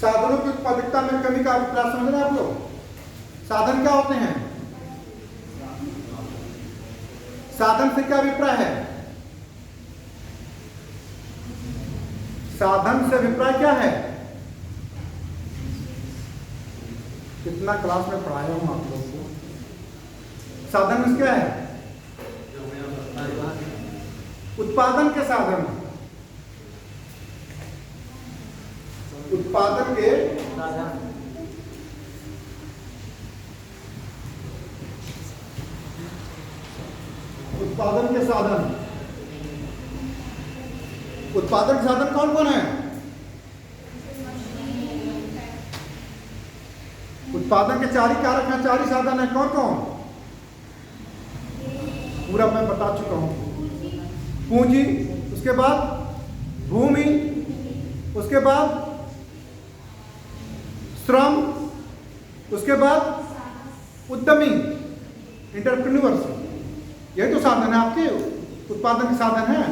साधनों की उत्पादकता में कमी का अभिप्राय समझ रहे हैं आप लोग? साधन क्या होते हैं? साधन से क्या अभिप्राय है? साधन से अभिप्राय क्या है? कितना क्लास में पढ़ाया हूं आप लोगों को? साधन में क्या है? उत्पादन के साधन, उत्पादन के साधन, उत्पादन के साधन। उत्पादन के साधन कौन कौन है? उत्पादन के चार ही कारक हैं, चार ही साधन है। कौन कौन? पूरा मैं बता चुका हूं। पूंजी, उसके बाद भूमि, उसके बाद श्रम, उसके बाद उद्यमी, एंटरप्रेन्योर्स। यही तो साधन है आपके, उत्पादन के साधन है।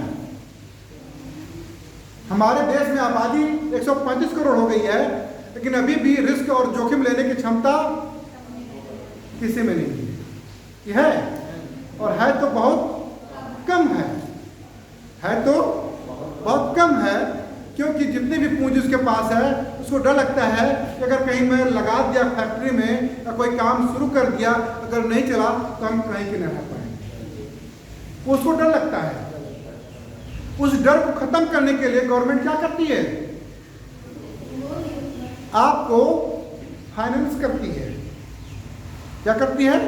हमारे देश में आबादी 135 करोड़ हो गई है, लेकिन अभी भी रिस्क और जोखिम लेने की क्षमता किसी में नहीं है। है और है तो बहुत कम है तो बहुत कम है, क्योंकि जितनी भी पूंजी उसके पास है उसको डर लगता है कि अगर कहीं मैं लगा दिया फैक्ट्री में या कोई काम शुरू कर दिया, अगर नहीं चला तो हम कहीं के नहीं रह पाएंगे। उसको डर लगता है। उस डर को खत्म करने के लिए गवर्नमेंट क्या करती है? आपको फाइनेंस करती है। क्या करती है?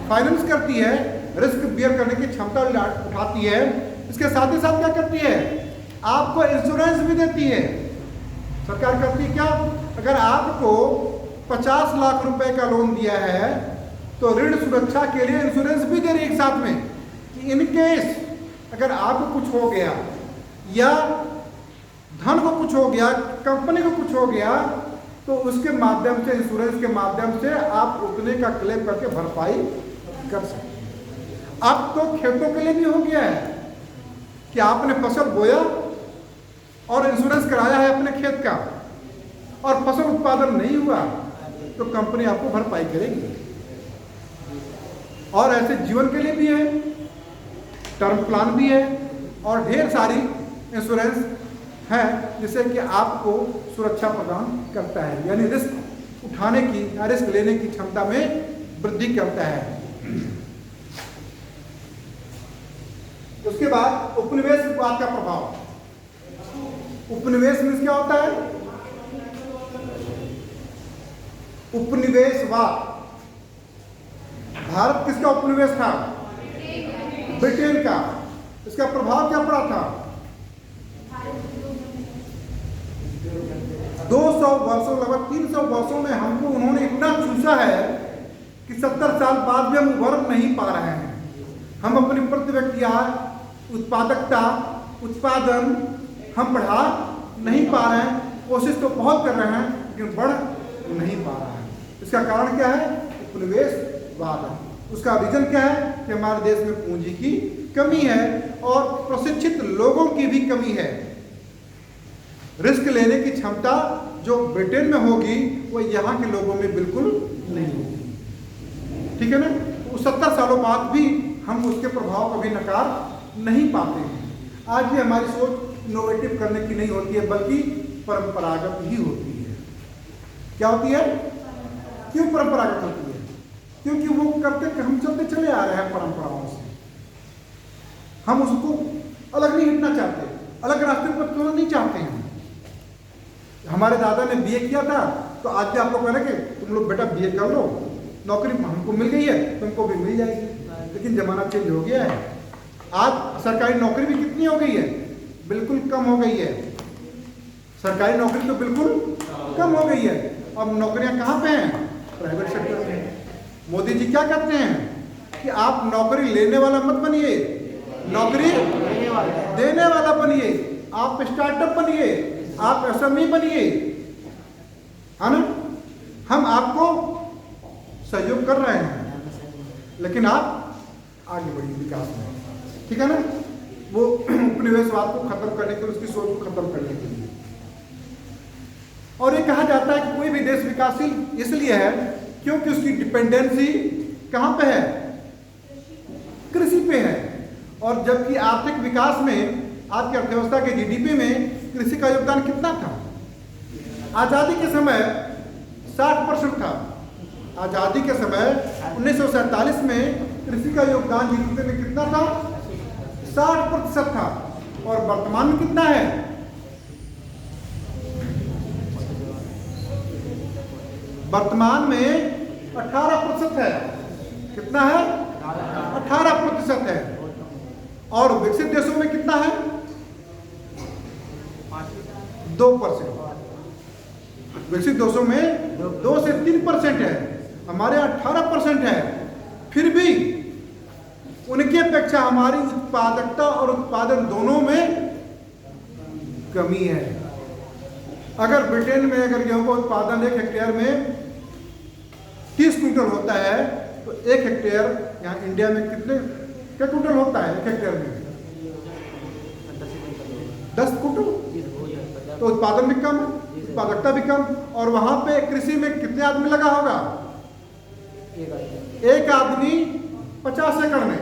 फाइनेंस करती है, रिस्क बियर करने की क्षमता उठाती है। इसके साथ ही साथ क्या करती है? आपको इंश्योरेंस भी देती है। सरकार करती है क्या? अगर आपको 50 लाख रुपए का लोन दिया है तो ऋण सुरक्षा के लिए इंश्योरेंस भी दे रही है एक साथ में, कि इन केस अगर आपको कुछ हो गया या धन को कुछ हो गया, कंपनी को कुछ हो गया, तो उसके माध्यम से, इंश्योरेंस के माध्यम से आप उतने का क्लेम करके भरपाई कर सकते हैं। अब तो खेतों के लिए भी हो गया है कि आपने फसल बोया और इंश्योरेंस कराया है अपने खेत का और फसल उत्पादन नहीं हुआ तो कंपनी आपको भरपाई करेगी। और ऐसे जीवन के लिए भी है, टर्म प्लान भी है और ढेर सारी इंश्योरेंस है जिससे कि आपको सुरक्षा प्रदान करता है, यानी रिस्क उठाने की या रिस्क लेने की क्षमता में वृद्धि करता है। उसके बाद उपनिवेशवाद का प्रभाव। उपनिवेश में क्या होता है? उपनिवेशवाद। भारत किसका उपनिवेश था? ब्रिटेन का। इसका प्रभाव क्या पड़ा था? 200 वर्षों, लगभग 300 वर्षों में हमको उन्होंने इतना चूसा है कि 70 साल बाद भी हम उभर नहीं पा रहे हैं। हम अपनी प्रति व्यक्ति आय, उत्पादकता, उत्पादन हम बढ़ा नहीं पा रहे हैं। कोशिश तो बहुत कर रहे हैं लेकिन बढ़ नहीं पा रहा है। इसका कारण क्या है? उपनिवेशवाद है। उसका रीजन क्या है? कि हमारे देश में पूंजी की कमी है और प्रशिक्षित लोगों की भी कमी है। रिस्क लेने की क्षमता जो ब्रिटेन में होगी वो यहाँ के लोगों में बिल्कुल नहीं होगी। ठीक है ना? तो 70 सालों बाद भी हम उसके प्रभाव को भी नकार नहीं पाते हैं। आज भी हमारी सोच इनोवेटिव करने की नहीं होती है, बल्कि परंपरागत ही होती है। क्या होती है? क्यों परंपरागत होती है? क्योंकि वो करते, हम चलते चले आ रहे हैं परंपराओं से। हम उसको अलग नहीं हटना चाहते, अलग रास्ते पर चलना नहीं चाहते हैं। हमारे दादा ने बीए किया था तो आज भी आपको कहना कि तुम लोग बेटा बीए कर लो, नौकरी हमको मिल गई है, तुमको भी मिल जाएगी। लेकिन जमाना चेंज हो गया है। आज सरकारी नौकरी भी कितनी हो गई है? बिल्कुल कम हो गई है। सरकारी नौकरी तो बिल्कुल कम हो गई है। अब नौकरियां कहाँ पे हैं? प्राइवेट सेक्टर में। मोदी जी क्या कहते हैं कि आप नौकरी लेने वाला मत बनिए, नौकरी देने वाला बनिए। आप स्टार्टअप बनिए, आप एसएमई बनिए, है ना। हम आपको सहयोग कर रहे हैं, लेकिन आप आगे बढ़िए विकास में, ठीक है ना। वो उपनिवेशवाद को खत्म करने के लिए, उसकी सोच को खत्म करने के लिए। और ये कहा जाता है कि कोई भी देश विकासशील इसलिए है क्योंकि उसकी डिपेंडेंसी कहाँ पे है? कृषि पे है। और जबकि आर्थिक विकास में, आपकी अर्थव्यवस्था के जीडीपी में कृषि का योगदान कितना था? आजादी के समय 60% था। आजादी के समय 1947 में कृषि का योगदान जीडीपी में कितना था? 60% था। और वर्तमान में कितना है? वर्तमान में 18% है। कितना है? 18% है। और विकसित देशों में कितना है? 2%। विकसित देशों में 2 से 3% है, हमारे 18% है। फिर भी उनकी अपेक्षा हमारी उत्पादकता और उत्पादन दोनों में कमी है। अगर ब्रिटेन में अगर गेहूं का उत्पादन 1 हेक्टेयर में 30 क्विंटल होता है, तो 1 हेक्टेयर यहाँ इंडिया में क्या क्विंटल होता है 1 हेक्टेयर में? 10 क्विंटल। तो उत्पादन भी कम, उत्पादकता भी कम। और वहां पे कृषि में कितने आदमी लगा होगा? एक आदमी 50 एकड़ में।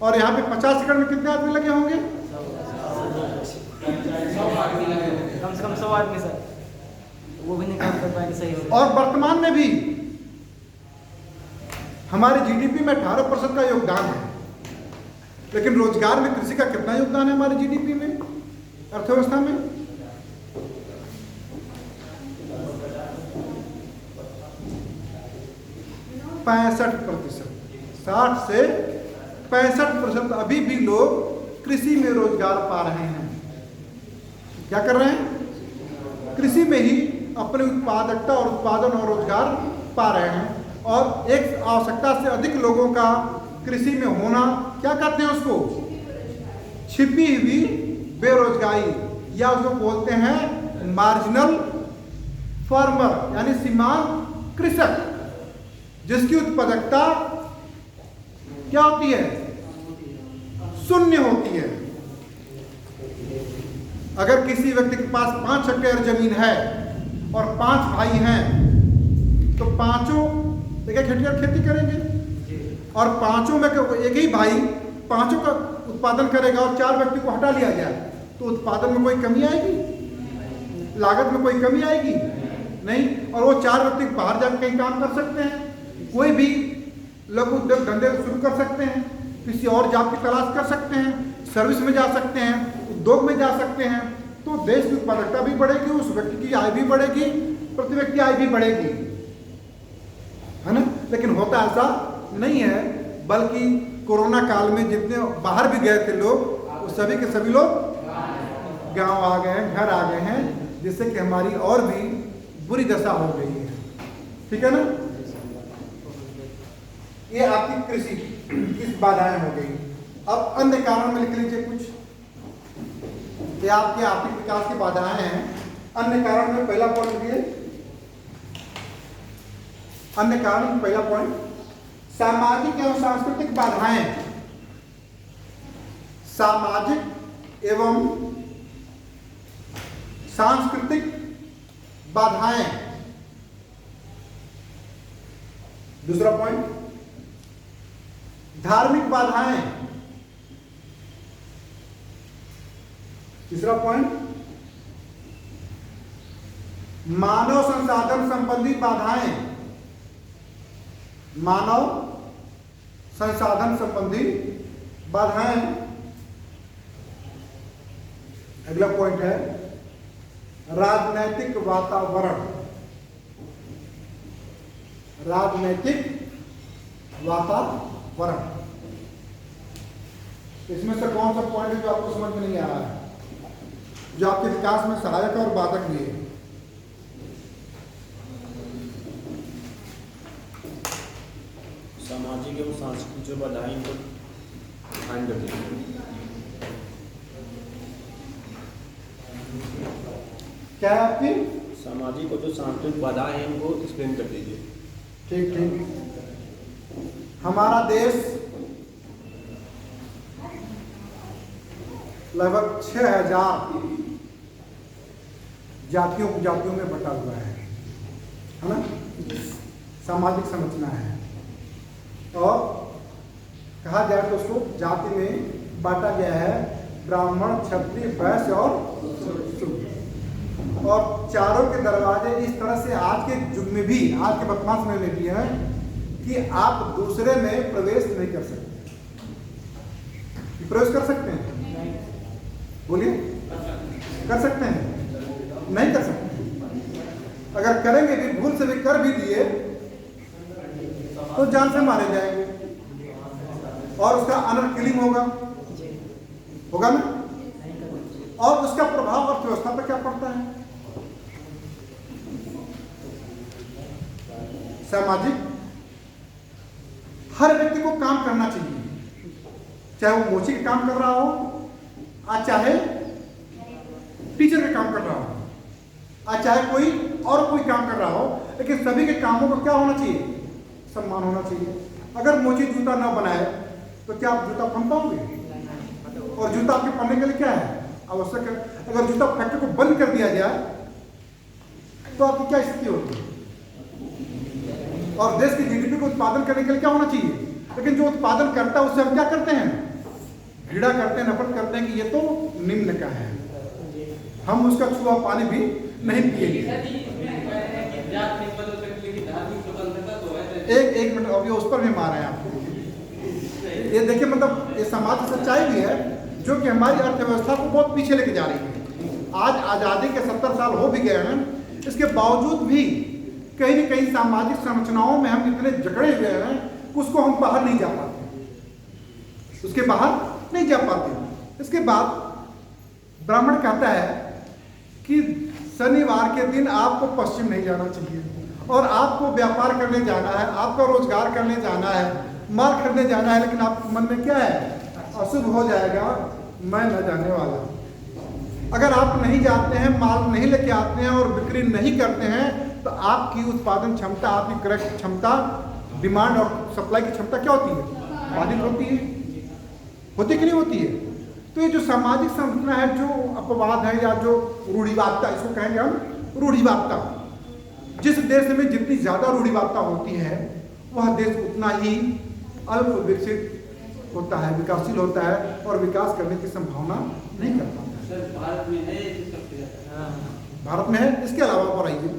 और यहाँ पे 50 एकड़ में कितने आदमी लगे होंगे? कम से कम 100 आदमी सर, वो भी नहीं काम कर पाएंगे सही हो। और वर्तमान में भी हमारे जीडीपी में 18% का योगदान है, लेकिन रोजगार में कृषि का कितना योगदान है हमारे जीडीपी में, अर्थव्यवस्था में? 65%। 60 से 65% अभी भी लोग कृषि में रोजगार पा रहे हैं। क्या कर रहे हैं? कृषि में ही अपनी उत्पादकता और उत्पादन और रोजगार पा रहे हैं। और एक आवश्यकता से अधिक लोगों का कृषि में होना, क्या कहते हैं उसको? छिपी हुई बेरोजगारी, या उसको बोलते हैं मार्जिनल फार्मर, यानी सीमांत कृषक, जिसकी उत्पादकता क्या होती है? शून्य होती है। अगर किसी व्यक्ति के पास 5 हेक्टेयर जमीन है और 5 भाई हैं, तो पांचों 1 हेक्टेयर खेती करेंगे। और पांचों में एक ही भाई पांचों का उत्पादन करेगा और 4 व्यक्ति को हटा लिया जाए, तो उत्पादन में कोई कमी आएगी? लागत में कोई कमी आएगी? नहीं। और वो 4 व्यक्ति बाहर जाकर कहीं काम कर सकते हैं, कोई भी लघु उद्योग धंधे शुरू कर सकते हैं, किसी और जॉब की तलाश कर सकते हैं, सर्विस में जा सकते हैं, उद्योग में जा सकते हैं। तो देश की उत्पादकता भी बढ़ेगी, उस व्यक्ति की आय भी बढ़ेगी, प्रति व्यक्ति आय भी बढ़ेगी, है ना। लेकिन होता ऐसा नहीं है, बल्कि कोरोना काल में जितने बाहर भी गए थे लोग, वो सभी के सभी लोग गांव आ गए हैं, घर आ गए हैं, जिससे कि हमारी और भी बुरी दशा हो गई है। ठीक है ना। ये आपकी कृषि की बाधाएं हो गई। अब अन्य कारण में लिख लीजिए कुछ। ये आपके आर्थिक विकास की बाधाएं हैं। अन्य कारण में पहला पॉइंट लिखिए। अन्य कारण में पहला पॉइंट, सामाजिक एवं सांस्कृतिक बाधाएं। सामाजिक एवं सांस्कृतिक बाधाएं। दूसरा पॉइंट, धार्मिक बाधाएं। तीसरा पॉइंट, मानव संसाधन संबंधी बाधाएं। मानव संसाधन संबंधी बाधाएं। अगला पॉइंट है राजनैतिक वातावरण। राजनैतिक वातावरण। इसमें से कौन सा पॉइंट है जो आपको समझ में नहीं आ रहा है, जो आपके विकास में सहायक और बाधक भी है? सामाजिक एवं सांस्कृतिक जो बाधाएं इनको डिफाइन कर दीजिए। क्या है आपकी? सामाजिक और जो सांस्कृतिक बाधाएं हैं उनको एक्सप्लेन कर दीजिए। ठीक ठीक। हमारा देश लगभग 6000 जातियों उपजातियों में बटा हुआ है ना? सामाजिक संरचना है, और कहा जाए तो उसको जाति में बांटा गया है ब्राह्मण, क्षत्रिय, वैश्य और शूद्र। और चारों के दरवाजे इस तरह से आज के युग में भी, आज के वर्तमान समय में भी है कि आप दूसरे में प्रवेश नहीं कर सकते। प्रवेश कर सकते हैं? बोलिए, कर सकते हैं? नहीं कर सकते। अगर करेंगे भी, भूल से भी कर भी दिए तो जान से मारे जाएंगे और उसका ऑनर किलिंग होगा ना? और उसका प्रभाव अर्थव्यवस्था पर क्या पड़ता है? सामाजिक हर व्यक्ति को काम करना चाहिए, चाहे वो मोची का काम कर रहा हो, आज चाहे टीचर का काम कर रहा हो, आज चाहे कोई और कोई काम कर रहा हो, लेकिन सभी के कामों का क्या होना चाहिए? सम्मान होना चाहिए। अगर मोची जूता ना बनाए तो क्या आप जूता पहन पाओगे? और जूता आपके पहनने के लिए क्या है? आवश्यक है। अगर जूता फैक्ट्री को बंद कर दिया जाए तो आपकी क्या स्थिति होगी? और देश की जीडीपी को उत्पादन करने के लिए क्या होना चाहिए? लेकिन जो उत्पादन करता है उससे हम क्या करते हैं? घृणा करते हैं, नफरत करते हैं कि ये तो निम्न का है, हम उसका छुआ पानी भी नहीं पिएंगे। एक मिनट, अभी उस पर भी मार है आपको। ये देखिए, मतलब ये समाज की सच्चाई भी है जो कि हमारी अर्थव्यवस्था को बहुत पीछे लेके जा रही है। आज आज़ादी के 70 साल हो भी गए हैं, इसके बावजूद भी कहीं न कहीं सामाजिक संरचनाओं में हम इतने जकड़े हुए हैं, उसको हम बाहर नहीं जा पाते, उसके बाहर नहीं जा पाते। इसके बाद ब्राह्मण कहता है कि शनिवार के दिन आपको पश्चिम नहीं जाना चाहिए, और आपको व्यापार करने जाना है, आपका रोजगार करने जाना है, माल खरीदने जाना है, लेकिन आपके मन में क्या है? अशुभ हो जाएगा, मैं न जाने वाला। अगर आप नहीं जाते हैं, माल नहीं लेके आते हैं और बिक्री नहीं करते हैं, तो आपकी उत्पादन क्षमता, आपकी क्रय क्षमता, डिमांड और सप्लाई की क्षमता क्या होती है? बाधित होती है। होती कि नहीं होती है? तो ये जो सामाजिक संरचना है, जो अपवाद है या जो रूढ़िवादिता, इसको कहेंगे हम रूढ़िवादिता। जिस देश में जितनी ज्यादा रूढ़िवादिता होती है, वह देश उतना ही अल्प विकसित होता है, विकासशील होता है, और विकास करने की संभावना नहीं कर पाता है। सर, भारत में है ये सबसे भारत में है। इसके अलावा और आइए,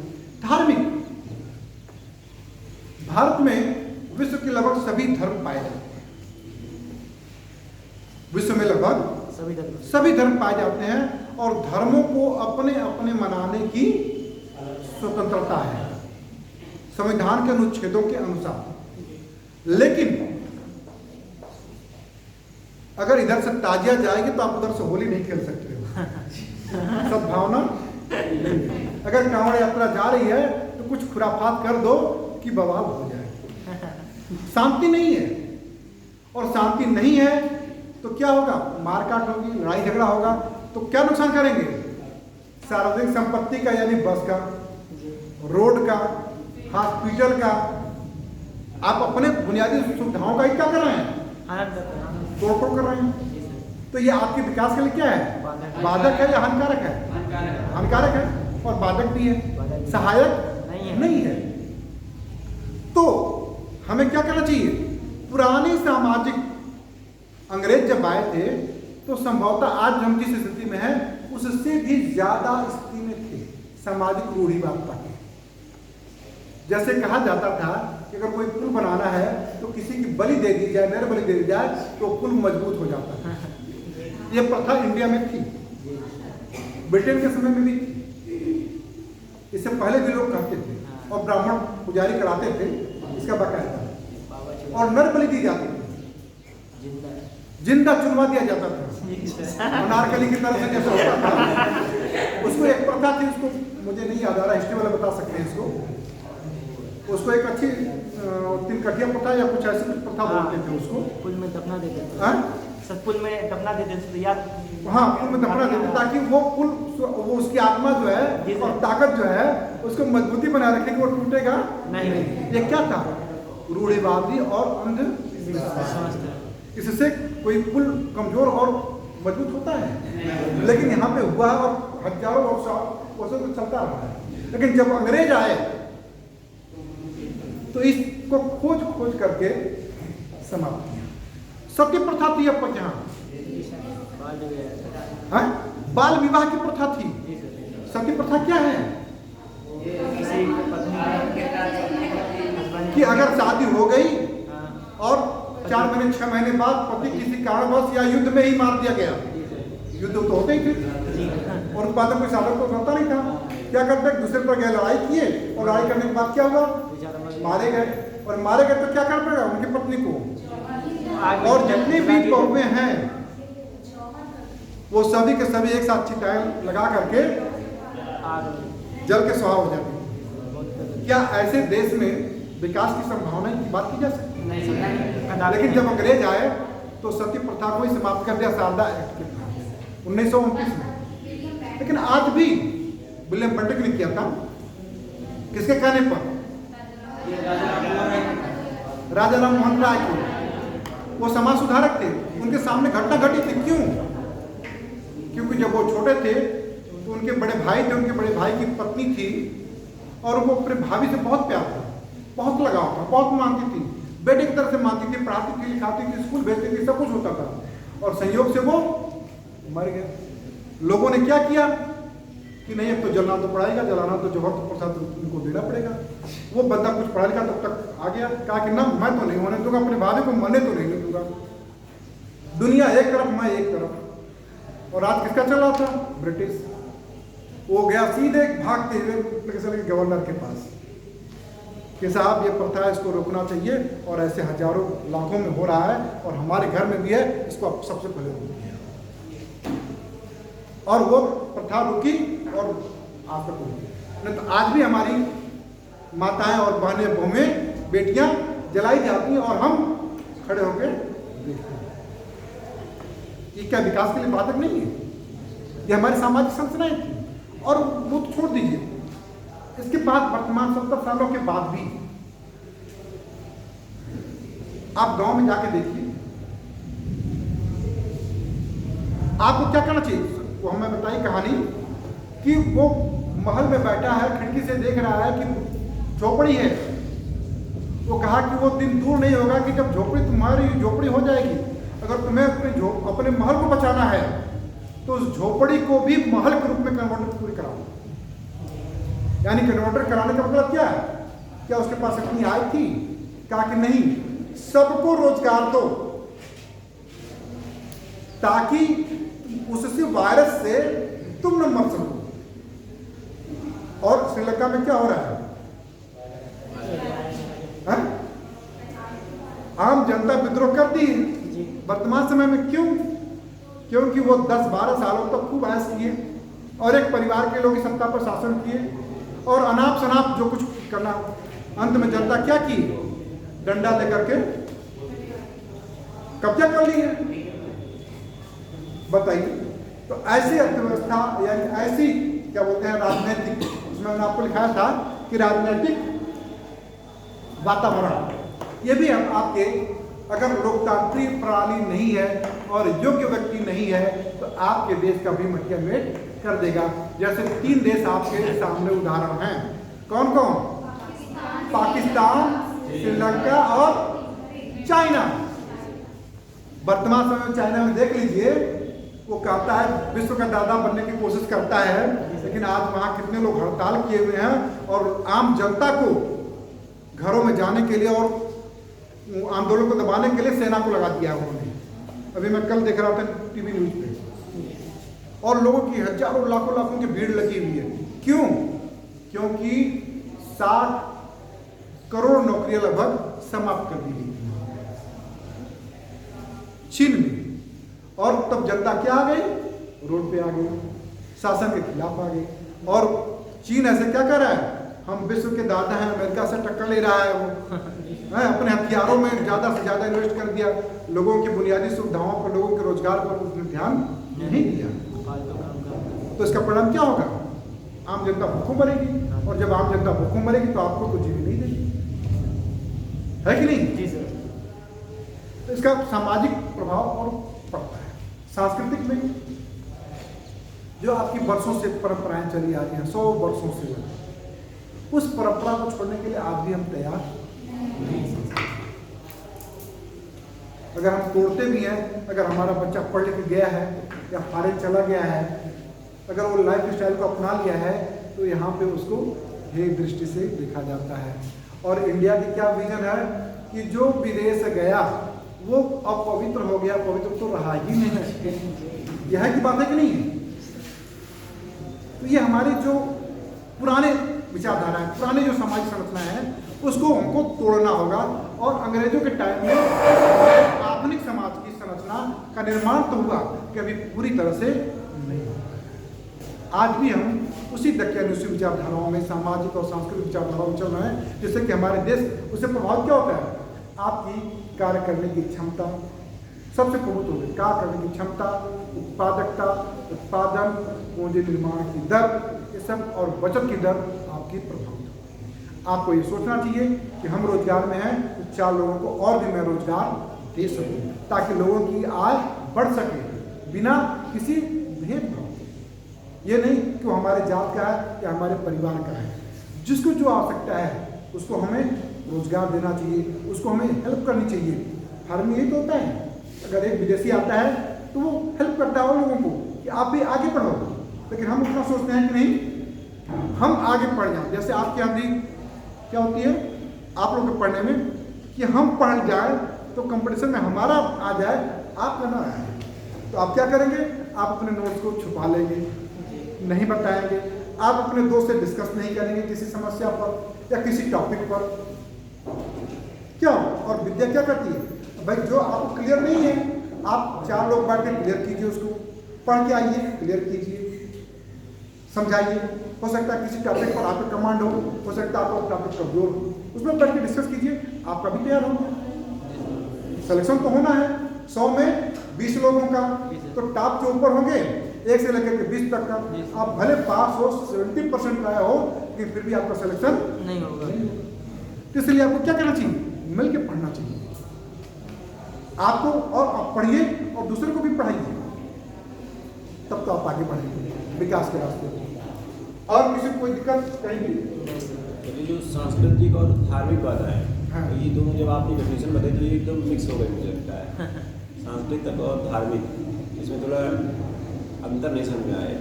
धार्मिक, भारत में विश्व के लगभग सभी धर्म पाए जाते हैं। विश्व में लगभग सभी धर्म पाए जाते हैं, और धर्मों को अपने अपने मनाने की स्वतंत्रता है संविधान के अनुच्छेदों के अनुसार। लेकिन अगर इधर से ताजिया जाएगी तो आप उधर से होली नहीं खेल सकते हो। सद्भावना नहीं। अगर कांवड़ यात्रा जा रही है तो कुछ खुराफात कर दो कि बवाल हो जाए। शांति नहीं है, और शांति नहीं है तो क्या होगा? मारकाट होगी, लड़ाई झगड़ा होगा। तो क्या नुकसान करेंगे? सार्वजनिक संपत्ति का, यानी बस का, रोड का, हॉस्पिटल का, आप अपने बुनियादी सुविधाओं का ही क्या कर रहे हैं? तोड़ कर रहे हैं। तो ये आपके विकास के लिए क्या है? बाधक है या हानिकारक है? हानिकारक है, और बाधक भी है, सहायक नहीं है। तो हमें क्या करना चाहिए? पुरानी सामाजिक, अंग्रेज जब आए थे तो संभवतः आज हम जिस स्थिति में हैं उससे भी ज्यादा स्थिति में थे सामाजिक रूढ़िवादिता के। जैसे कहा जाता था कि अगर कोई पुल बनाना है तो किसी की बलि दे दी जाए, नर बलि दे दी जाए तो पुल मजबूत हो जाता है। ये प्रथा इंडिया में थी, ब्रिटेन के समय में भी थी, इससे पहले भी लोग कहते थे, और ब्राह्मण पुजारी कराते थे इसका बाकायदा, और नर बलि दी जाती थी। जिंदा चुनवा दिया जाता था, जी सर। अनारकली की तरह से जैसे होता था। उसको एक प्रथा थी, उसको मुझे नहीं याद आ रहा, हिस्ट्री वाले बता सकते हैं इसको। उसको एक अच्छी 3 कटिया प्रथा या कुछ ऐसी कुछ प्रथा बोलते थे उसको। पुल में दफना देते थे हाँ सर, पुल में दफना देते थे तो याद। हाँ, पुल में दफना देते ताकि वो पुल, वो उसकी आत्मा जो है और ताकत जो है उसको मजबूती बनाए रखे कि वो टूटेगा नहीं। ये क्या था? रूढ़िवादी और अंध। समझते हैं। इससे कोई पुल कमजोर और मजबूत होता है, लेकिन यहाँ पे हुआ है और हजारों वर्षों से चलता रहा है। लेकिन जब अंग्रेज आए तो इसको खोज खोज करके समाप्त किया। सती प्रथा थी अब तक यहाँ, बाल विवाह की प्रथा थी। सती प्रथा क्या है? कि अगर शादी हो गई और 4 महीने 6 महीने बाद पति किसी कारणवश या युद्ध में ही मार दिया गया, युद्ध तो होते ही थे और उस बाद कोई साधन तो होता नहीं था, क्या करते दूसरे पर गए, लड़ाई किए और लड़ाई करने के बाद क्या हुआ, मारे गए। और मारे गए तो क्या कर पड़ेगा उनकी पत्नी को। और जितनी भी बहुएं हैं वो सभी के सभी एक साथ चिताएं लगा करके जल के स्वाहा हो जाती। क्या ऐसे देश में विकास की संभावना की बात की जा सकती? नहीं। लेकिन जब अंग्रेज आए तो सती प्रथा को ही समाप्त कर दिया शारदा एक्ट के तहत 1929 में। लेकिन आज भी विलियम बेंटिक ने किया था, किसके कहने पर? राजा राम मोहन राय को। वो समाज सुधारक थे, उनके सामने घटना घटी थी। क्यों? क्योंकि जब वो छोटे थे तो उनके बड़े भाई थे, उनके बड़े भाई की पत्नी थी और वो अपने भाभी से बहुत प्यार था, बहुत लगाव था, बहुत मानती थी, बेटे की तरह से मानती थी, पढ़ाती थी, लिखाती थी, स्कूल भेजती थी, सब कुछ होता था। और संयोग से वो मर गए। लोगों ने क्या किया कि नहीं अब तो जलना तो पड़ेगा, जलाना तो जौहर तो प्रसाद उनको देना पड़ेगा। वो बंदा कुछ पढ़ा लिखा तब तक आ गया, कहा कि ना मैं तो नहीं होने दूंगा, अपने भाभी को मरने तो नहीं दूंगा। दुनिया एक तरफ, मैं एक तरफ। और आज किसका चल रहा था? ब्रिटिश। वो गया सीधे भागते हुए गवर्नर के पास कि साहब ये प्रथा है, इसको रोकना चाहिए और ऐसे हजारों लाखों में हो रहा है और हमारे घर में भी है, इसको आप सबसे पहले रोकिए। और वो प्रथा रुकी और आज तक रुकी। नहीं तो आज भी हमारी माताएं और बहनें, बहुएं, बेटियां जलाई जाती हैं और हम खड़े होकर देखते हैं। ये क्या विकास के लिए बाधक नहीं है? ये हमारी सामाजिक संरचनाएं थी। और वो तो छोड़ दीजिए, इसके बाद वर्तमान 70 सालों के बाद भी आप गांव में जाके देखिए, आपको क्या करना चाहिए? वो हमें बताई कहानी कि वो महल में बैठा है, खिड़की से देख रहा है कि झोपड़ी है। वो कहा कि वो दिन दूर नहीं होगा कि जब झोपड़ी तुम्हारी झोपड़ी हो जाएगी, अगर तुम्हें अपने महल को बचाना है तो उस झोपड़ी को भी महल के रूप में कन्वर्टर पूरी कराओ। यानी कन्वर्टर कराने का मतलब क्या है? क्या उसके पास इतनी आय थी? कहा कि नहीं, सबको रोजगार दो ताकि उससे वायरस से तुम न मर सको। और श्रीलंका में क्या हो रहा है? आम जनता विद्रोह करती है वर्तमान समय में। क्यों? क्योंकि वो 10-12 सालों तक खूब ऐश किए और एक परिवार के लोग सत्ता पर शासन किए और अनाप शनाप जो कुछ करना। अंत में जनता क्या की? डंडा लेकर के कब्जा कर ली है। बताइए। तो ऐसी अर्थव्यवस्था यानी ऐसी क्या बोलते हैं राजनीतिक, उसमें मैंने आपको लिखाया था कि राजनीतिक वातावरण, ये भी हम आपके अगर लोकतांत्रिक प्रणाली नहीं है और योग्य व्यक्ति नहीं है तो आपके देश का भी मटिया मेट कर देगा। जैसे 3 देश आपके सामने उदाहरण हैं। कौन कौन? पाकिस्तान, श्रीलंका और चाइना। वर्तमान समय में चाइना में देख लीजिए, वो कहता है विश्व का दादा बनने की कोशिश करता है, लेकिन आज वहाँ कितने लोग हड़ताल किए हुए हैं और आम जनता को घरों में जाने के लिए और आंदोलन को दबाने के लिए सेना को लगा दिया उन्होंने। अभी मैं कल देख रहा था टीवी न्यूज पे, और लोगों की हजारों लाखों की भीड़ लगी हुई है। क्यों? क्योंकि 60 करोड़ नौकरियां लगभग समाप्त कर दी गई। चीन में और तब जनता क्या आ गई, रोड पे आ गई, शासन के खिलाफ आ गई। और चीन ऐसे क्या कर रहा है, हम विश्व के दादा हैं, अमेरिका से टक्कर ले रहा है, वो है अपने हथियारों में ज़्यादा से ज़्यादा इन्वेस्ट कर दिया, लोगों की बुनियादी सुविधाओं पर, लोगों के रोजगार पर उसने ध्यान नहीं दिया। तो इसका परिणाम क्या होगा, आम जनता भूखों मरेगी, और जब आम जनता भूखों मरेगी तो आपको कुछ जीने नहीं देगी, है कि नहीं? जी सर। तो इसका सामाजिक प्रभाव और पड़ता है। सांस्कृतिक में जो आपकी वर्षों से परंपराएं चली आ रही हैं, 100 वर्षों से, उस परंपरा को छोड़ने के लिए आज भी हम तैयार नहीं हैं। अगर हम तोड़ते भी हैं, अगर हमारा बच्चा पढ़ लिख गया है या फॉरेन चला गया है, अगर वो लाइफ स्टाइल को अपना लिया है, तो यहाँ पे उसको हे दृष्टि से देखा जाता है। और इंडिया की क्या विजन है कि जो विदेश गया वो अपवित्र हो गया, पवित्र तो रहा ही नहीं। यह की बात है कि नहीं? तो ये हमारी जो पुराने विचारधारा है, पुराने जो सामाजिक संरचना है, उसको हमको तोड़ना होगा। और अंग्रेजों के टाइम में आधुनिक समाज की संरचना का निर्माण तो हुआ, कभी पूरी तरह से नहीं हुआ। आज भी हम उसी दक्यानुसी विचारधाराओं में, सामाजिक और सांस्कृतिक विचारधाराओं में चल रहे हैं, जिससे कि हमारे देश, उससे प्रभाव क्या होता है, आपकी कार्य करने की क्षमता सबसे प्रमुख होगी, कार्य करने की क्षमता, उत्पादकता, उत्पादन, पूंजी निर्माण की दर, ये सब, और बचत की दर आपकी प्रभावित होगी। आपको ये सोचना चाहिए कि हम रोजगार में हैं तो 4 लोगों को और भी मैं रोजगार दे सकूं, ताकि लोगों की आय बढ़ सके बिना किसी भेदभाव के। ये नहीं कि वो हमारे जात का है या हमारे परिवार का है, जिसको जो आवश्यकता है उसको हमें रोजगार देना चाहिए, उसको हमें हेल्प करनी चाहिए। हर में यही तो होता है, अगर एक विदेशी आता है तो वो हेल्प करता है लोगों को कि आप भी आगे बढ़ो, लेकिन हम उतना सोचते हैं कि नहीं हम आगे बढ़ जाएं। जैसे आपकी यहाँ भी क्या होती है आप लोग के पढ़ने में कि हम पढ़ जाए तो कंपटीशन में हमारा आ जाए, आपका ना आए, तो आप क्या करेंगे, आप अपने नोट्स को छुपा लेंगे, नहीं बताएंगे, आप अपने दोस्त से डिस्कस नहीं करेंगे किसी समस्या पर या किसी टॉपिक पर। क्या और विद्या क्या करती है भाई, जो आपको क्लियर नहीं है, आप 4 लोग बैठ के क्लियर कीजिए, उसको पढ़ के आइए, क्लियर कीजिए, समझाइए। हो सकता है किसी टॉपिक पर आपका कमांड हो सकता है आपका टॉपिक कमजोर हो, उसमें बैठ के डिस्कस कीजिए, आपका भी तैयार होगा। सिलेक्शन तो होना है, 100 में 20 लोगों का, तो टॉप जो ऊपर होंगे 1 से लेकर के 20 तक का, आप भले पास हो, 70% आया हो, लेकिन फिर भी आपका सिलेक्शन नहीं होगा। तो इसलिए आपको क्या करना चाहिए, मिल के पढ़ना चाहिए आपको, और आप पढ़िए और दूसरे को भी पढ़ाइए, तब तो आप आगे बढ़ेंगे विकास के रास्ते पर। और किसी को कोई दिक्कत कहीं भी? तो जो सांस्कृतिक और धार्मिक बाधा है, हाँ। तो ये दोनों जब आपने डेफिनेशन बताई तो ये एकदम मिक्स हो गई मुझे लगता है। सांस्कृतिक और धार्मिक, इसमें थोड़ा अंतर नहीं समझ में आया।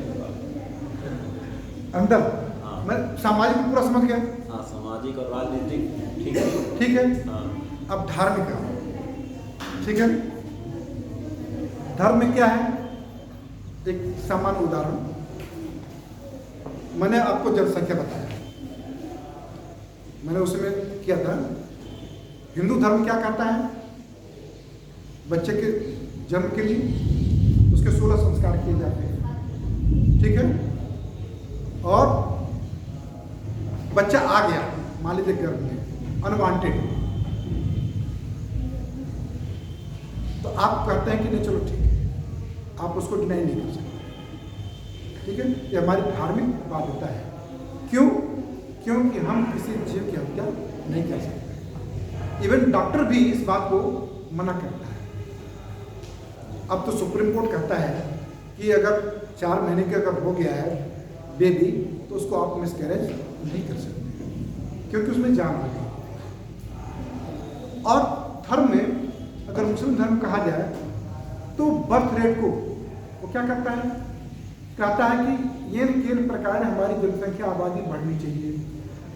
अंतर? हाँ। मैं सामाजिक में पूरा समझ गया। हाँ, सामाजिक और राजनीतिक ठीक है। ठीक है। हाँ। अब धार्मिक है, ठीक है। धर्म में क्या है, एक सामान्य उदाहरण, मैंने आपको जनसंख्या बताया, मैंने उसमें किया था, हिंदू धर्म क्या कहता है, बच्चे के जन्म के लिए उसके 16 संस्कार किए जाते हैं, ठीक है। और बच्चा आ गया, मान लीजिए गर्भ में, अनवांटेड, तो आप कहते हैं कि नहीं चलो ठीक है, आप उसको डिनाई नहीं कर सकते, ठीक है। ये हमारी धार्मिक बाध्यता है। क्यों? क्योंकि हम किसी जीव की हत्या नहीं कर सकते। इवन डॉक्टर भी इस बात को मना करता है। अब तो सुप्रीम कोर्ट कहता है कि अगर 4 महीने के अगर हो गया है बेबी, तो उसको आप मिसकैरेज नहीं कर सकते, क्योंकि उसमें जान आ गई। और धर्म में अगर मुस्लिम धर्म कहा जाए तो बर्थ रेट को वो क्या करता है, कहता है कि ये केन प्रकार हमारी जनसंख्या आबादी बढ़नी चाहिए,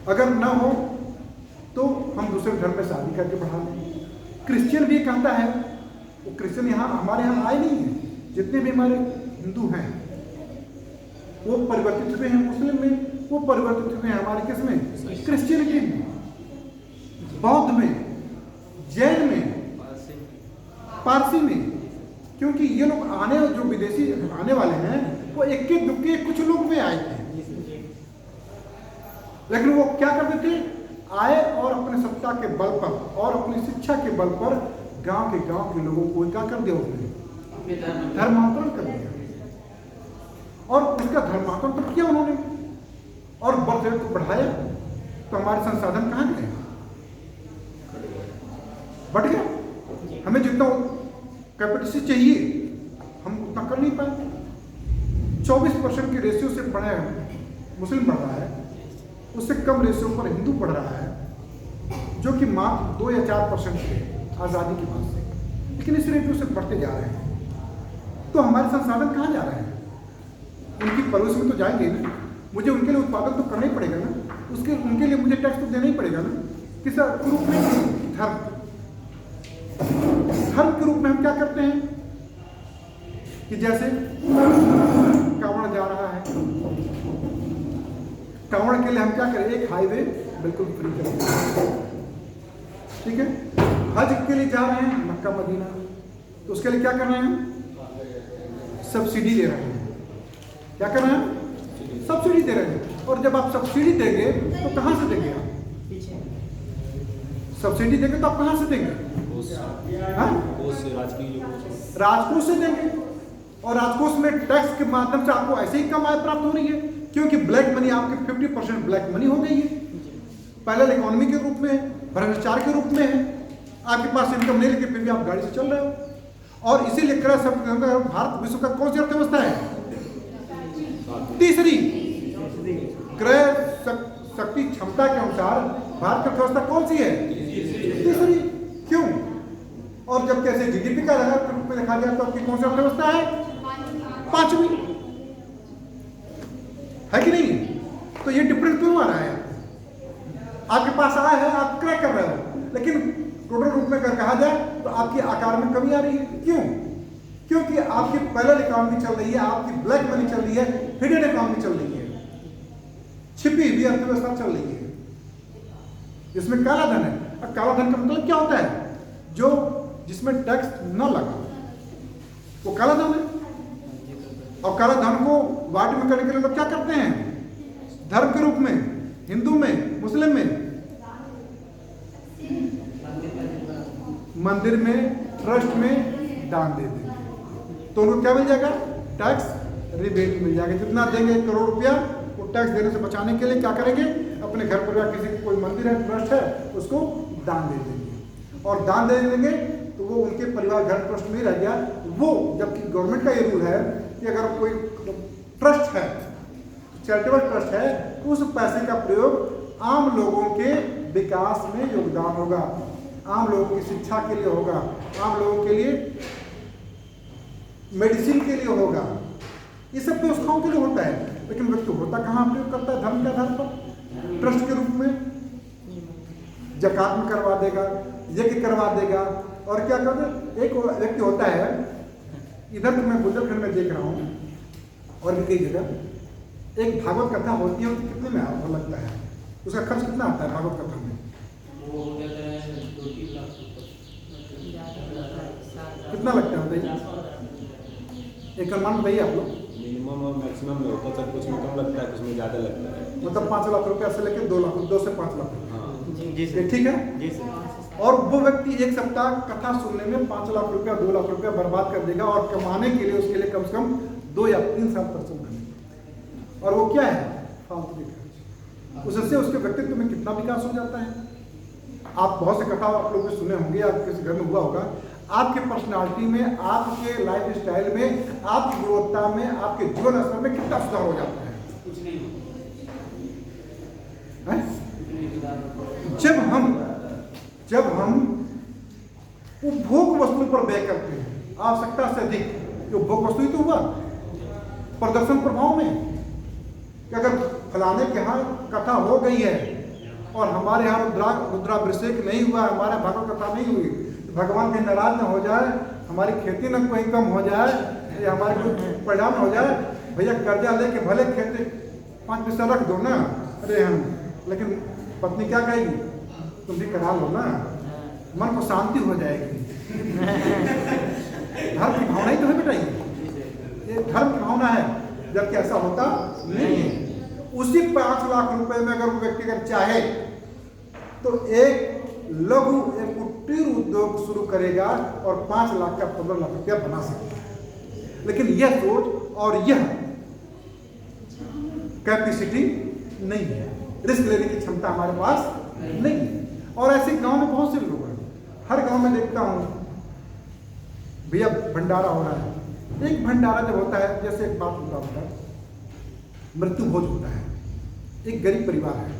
अगर न हो तो हम दूसरे धर्म में शादी करके बढ़ा लें। क्रिश्चियन भी कहता है, वो क्रिश्चियन यहाँ हमारे यहाँ आए नहीं हैं, जितने भी हमारे हिंदू हैं वो परिवर्तित हुए हैं मुस्लिम में, वो परिवर्तित हुए हैं हमारे किस में, क्रिश्चियनिटी में, बौद्ध में, जैन में, पारसी में। क्योंकि ये लोग आने, जो विदेशी आने वाले हैं, वो इक्के दुक्के कुछ लोग में आए थे, लेकिन वो क्या करते थे, आए और अपने सत्ता के बल पर और अपनी शिक्षा के बल पर गांव के लोगों को क्या कर दिया, उसने धर्मांतरण कर दिया। और उसका धर्मांतरण तो किया उन्होंने, और बर्थ रेट को बढ़ाया, तो हमारे संसाधन कहाँ गए, बढ़ गया। हमें जितना कैपेसिटी चाहिए हम उतना कर नहीं पाए। 24% के रेशियो से बढ़े मुस्लिम बढ़ रहा है, उससे कम रेशियो पर हिंदू बढ़ रहा है, जो कि मात्र 2 या 4% थे आज़ादी के बाद से, लेकिन इस रेशियो से बढ़ते जा रहे हैं। तो हमारे संसाधन कहाँ जा रहे हैं, उनकी पड़ोस में तो जाएंगे ना, मुझे उनके लिए उत्पादन तो करना ही पड़ेगा ना, उनके लिए मुझे टैक्स तो देना ही पड़ेगा ना। किस रूप में, धर्म के रूप में हम क्या करते हैं कि जैसे कांवड़ जा रहा है, कांवड़ के लिए हम क्या करें, एक हाईवे बिल्कुल फ्री करें, ठीक है। हज के लिए जा रहे हैं मक्का मदीना, तो उसके लिए क्या कर रहे हैं, सब्सिडी दे रहे हैं। क्या कर रहे हैं, सब्सिडी दे रहे हैं। और जब आप सब्सिडी देंगे तो कहां से देंगे आप, सब्सिडी देंगे तो आप कहां से देंगे, राजकोष से देंगे। और राजकोष में टैक्स के माध्यम से आपको ऐसे ही कम आय प्राप्त हो रही है, क्योंकि ब्लैक मनी आपकी 50% ब्लैक मनी हो गई है। पहले इकोनॉमी के रूप में, भ्रष्टाचार के रूप में है, आपके पास इनकम नहीं, लेकिन फिर भी आप गाड़ी से चल रहे हो। और इसीलिए क्रय भारत विश्व का कौन सी अर्थव्यवस्था है, तीसरी। क्रय शक्ति क्षमता के अनुसार भारत की अर्थव्यवस्था कौन सी है, तीसरी। क्यों, और जब कैसे जीडीपी का रूप में देखा जाए तो आपकी कौन सी अर्थव्यवस्था है, 5वीं है कि नहीं। तो ये डिफरेंस क्यों आ रहा है, आपके पास आया है, आप क्रय कर रहे हो, लेकिन टोटल रूप में अगर कहा जाए तो आपकी आकार में कमी आ रही है। क्यों, क्योंकि आपकी पैरेलल इकोनॉमी चल रही है, आपकी ब्लैक मनी चल रही है, हिडन इकोनॉमी चल रही है, छिपी हुई अर्थव्यवस्था चल रही है, जिसमें काला धन है। और काला धन का मतलब क्या होता है, जो जिसमें टैक्स न लगा, वो काला धन है। और काला धन को वाट में करने के लिए लोग क्या करते हैं, धर्म के रूप में, हिंदू में, मुस्लिम में, मंदिर में, ट्रस्ट में दान दे देंगे, तो उनको क्या मिल जाएगा, टैक्स रिबेट मिल जाएगा। जितना देंगे 1 करोड़ रुपया, वो टैक्स देने से बचाने के लिए क्या करेंगे, अपने घर पर किसी कोई मंदिर है, ट्रस्ट है, उसको दान दे देंगे। और दान दे देंगे तो वो उनके परिवार घर ट्रस्ट में ही रह गया वो। जबकि गवर्नमेंट का ये रूल है कि अगर कोई ट्रस्ट है, चैरिटेबल ट्रस्ट है, तो उस पैसे का प्रयोग आम लोगों के विकास में योगदान होगा, आम लोगों की शिक्षा के लिए होगा, आम लोगों के लिए मेडिसिन के लिए होगा, ये सब व्यवस्थाओं के लिए होता है। लेकिन व्यक्ति होता कहाँ प्रयोग करता है, धर्म के आधार पर, ट्रस्ट के रूप में, जकात में करवा देगा, यज्ञ करवा देगा। और क्या करते, एक व्यक्ति होता है, इधर तो मैं बुंदेलखंड में देख रहा हूँ और भी कई जगह, एक भागवत कथा होती है, कितने में आपको लगता है, उसका खर्च कितना आता है भागवत कथा में, कितना लगता है बताइए, एक अनुमान बताइए आप लोग। मिनिमम और मैक्सिमम में होता है, कुछ में कम लगता है, कुछ में ज़्यादा लगता है। मतलब 5 लाख रुपया से लेकर 2 लाख, 2 से 5 लाख। जी सर, ठीक है जी सर। और वो व्यक्ति एक सप्ताह कथा सुनने में 5 लाख रुपया, 2 लाख रुपया बर्बाद कर देगा, और कमाने के लिए उसके लिए कम से कम 2 या 3 साल परिश्रम करने। और वो क्या है, फालतू के खर्च। उससे उसके व्यक्तित्व में कितना विकास हो जाता है। आप बहुत से कथा आप लोग सुने होंगे, आप किसी घर में हुआ होगा, आपके पर्सनालिटी में, आपके लाइफ स्टाइल में, आपकी गुणवत्ता में, आपके जीवन स्तर में कितना सुधार हो जाता है। कुछ नहीं जब हम उपभोग वस्तु पर व्यय करते हैं, आवश्यकता से अधिक, जो उपभोग वस्तु ही तो हुआ प्रदर्शन प्रभाव में, कि अगर फलाने के यहाँ कथा हो गई है और हमारे यहाँ रुद्राभिषेक नहीं हुआ, हमारे भागवत कथा नहीं हुई, तो भगवान के नाराज न हो जाए, हमारी खेती न कोई कम हो जाए, या हमारे कोई परिणाम हो जाए, भैया कर्जा लेके भले खेती 5 पैसा रख दो ना, अरे हम, लेकिन पत्नी क्या कहेगी, तुम भी करा लो ना, मन को शांति हो जाएगी। धर्म की भावना ही तो है बेटा, ये धर्म की भावना है, जबकि ऐसा होता नहीं है। उसी 5 लाख रुपए में अगर वो व्यक्ति अगर चाहे तो एक लघु एक कुटीर उद्योग शुरू करेगा और 5 लाख का 15 लाख रुपया बना सकता है। लेकिन यह सोच और यह कैपेसिटी नहीं है, रिस्क लेने की क्षमता हमारे पास नहीं है। और ऐसे गांव में बहुत से लोग हैं, हर गांव में देखता हूं भैया भंडारा हो रहा है। एक भंडारा जब होता है, जैसे एक बात होता है, मृत्यु भोज होता है, एक गरीब परिवार है,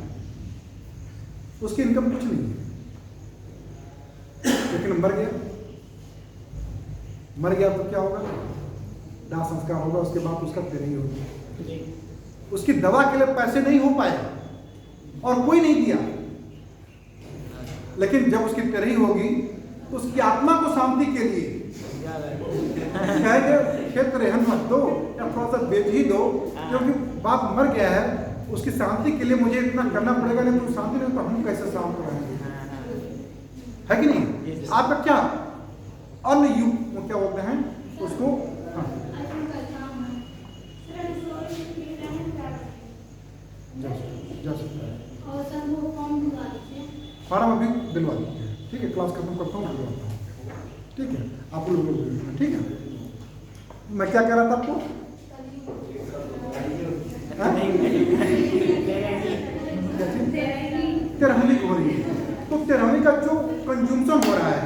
उसकी इनकम कुछ नहीं है, लेकिन मर गया तो क्या होगा, दाह संस्कार होगा, उसके बाद उसका तेरही होगी, उसकी दवा के लिए पैसे नहीं हो पाए और कोई नहीं दिया, लेकिन जब उसकी तेरही होगी तो उसकी आत्मा को शांति के लिए खेत रेहन मत दो या थोड़ा सा बेच ही दो, क्योंकि बाप मर गया है, उसकी शांति के लिए मुझे इतना करना पड़ेगा, नहीं तो शांति नहीं तो हम कैसे शांत रहेंगे, है कि नहीं? आपका क्या अन्य युग क्या बोलते हैं उसको, फार्म अभी दिलवा दीजिए, ठीक है? क्लास खत्म करता हूँ, दिलवाता हूँ, ठीक है? आप लोग ठीक है? मैं क्या कह रहा था आपको? तेरहवीं हो रही है, तो तेरहवीं का जो कंज्यूमशन हो रहा है,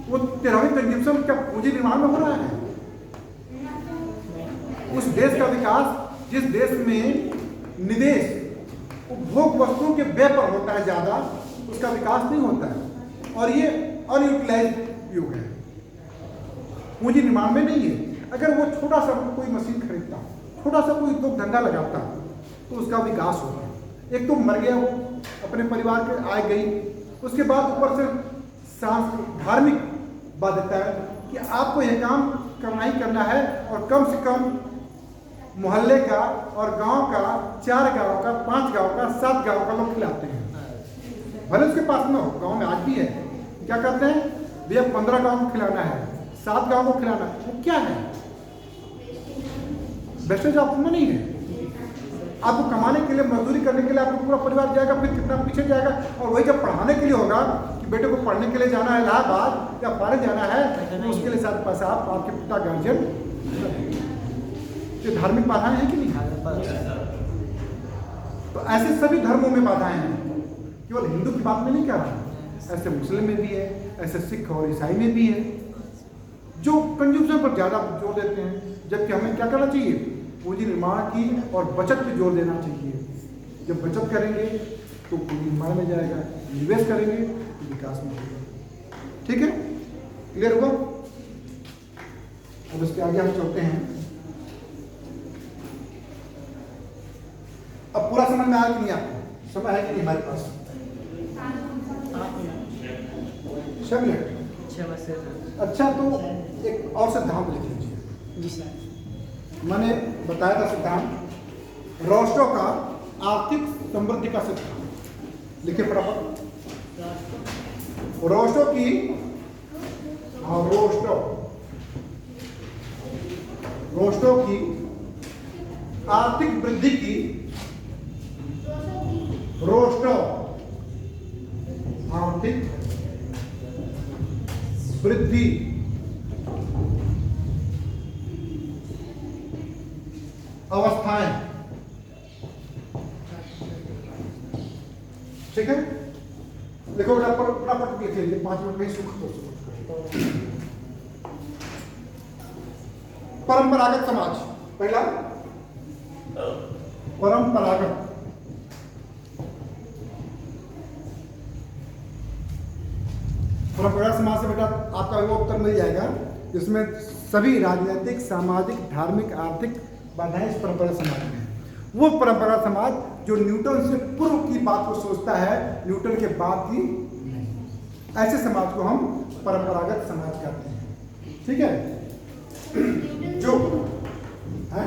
वो तेरहवीं कंज्यूमशन क्या पूंजी निर्माण में हो रहा है? उस देश का विकास जिस देश में निवेश उपभोग वस्तुओं के व्यय पर होता है ज्यादा, उसका विकास नहीं होता है। और ये अनयूटिलाइज्ड युग है, पूंजी निर्माण में नहीं है। अगर वो छोटा सा कोई मशीन खरीदता, छोटा सा कोई उद्योग धंधा लगाता, तो उसका विकास होगा। एक तो मर गया वो, अपने परिवार के आय गई, उसके बाद ऊपर से धार्मिक बाध्यता है कि आपको यह काम करना ही करना है, और कम से कम मोहल्ले का और गांव का 4 गांव का 5 गांव का 7 गांव का लोग खिलाते हैं, भले उसके पास में हो, गांव में आज भी है, क्या कहते हैं भैया 15 गांव को खिलाना है, 7 गांव को खिलाना है, वो क्या है? वेस्टेज ऑफ मनी है। आपको कमाने के लिए, मजदूरी करने के लिए आपका पूरा परिवार जाएगा, फिर कितना पीछे जाएगा। और वही जब पढ़ाने के लिए होगा कि बेटे को पढ़ने के लिए जाना है इलाहाबाद या फॉरेन जाना है, तो उसके लिए साथ पैसा आपके पिता गार्जियन, ये धार्मिक बाधाएं हैं कि नहीं? तो ऐसे सभी धर्मों में बाधाएं हैं, केवल हिंदू की बात में नहीं कह रहा, ऐसे मुस्लिम में भी है, ऐसे सिख और ईसाई में भी है, जो कंज्यूमशन पर ज्यादा जोर देते हैं। जबकि हमें क्या करना चाहिए? पूंजी निर्माण की और बचत पे जोर देना चाहिए। जब बचत करेंगे तो पूंजी निर्माण में जाएगा, निवेश करेंगे तो विकास में होगा। ठीक है, क्लियर हुआ? अब इसके आगे हम चलते हैं। अब पूरा समझ में आया कि नहीं? आपको समय है कि नहीं हमारे पास? 6 मिनट। अच्छा, तो एक और सिद्धांत लिख लीजिए। जी सर। मैंने बताया था सिद्धांत रोस्टो का आर्थिक समृद्धि का सिद्धांत। लिखे फटाफट। रोस्टो की रोस्टो की आर्थिक वृद्धि की रोस्टो आर्थिक वृद्धि अवस्थाएं, ठीक है? देखो फटाफट लिख लीजिए, 5 मिनट में ही सुख तो परंपरागत समाज। पहला परंपरागत समाज से बेटा आपका वो उत्तर मिल जाएगा, जिसमें सभी राजनीतिक, सामाजिक, धार्मिक, आर्थिक बाधाएं इस परंपरागत समाज में है। वो परंपरागत समाज जो न्यूटन से पूर्व की बात को सोचता है, नी के बाद की नहीं। ऐसे समाज को हम परंपरागत समाज कहते हैं। ठीक है? जो है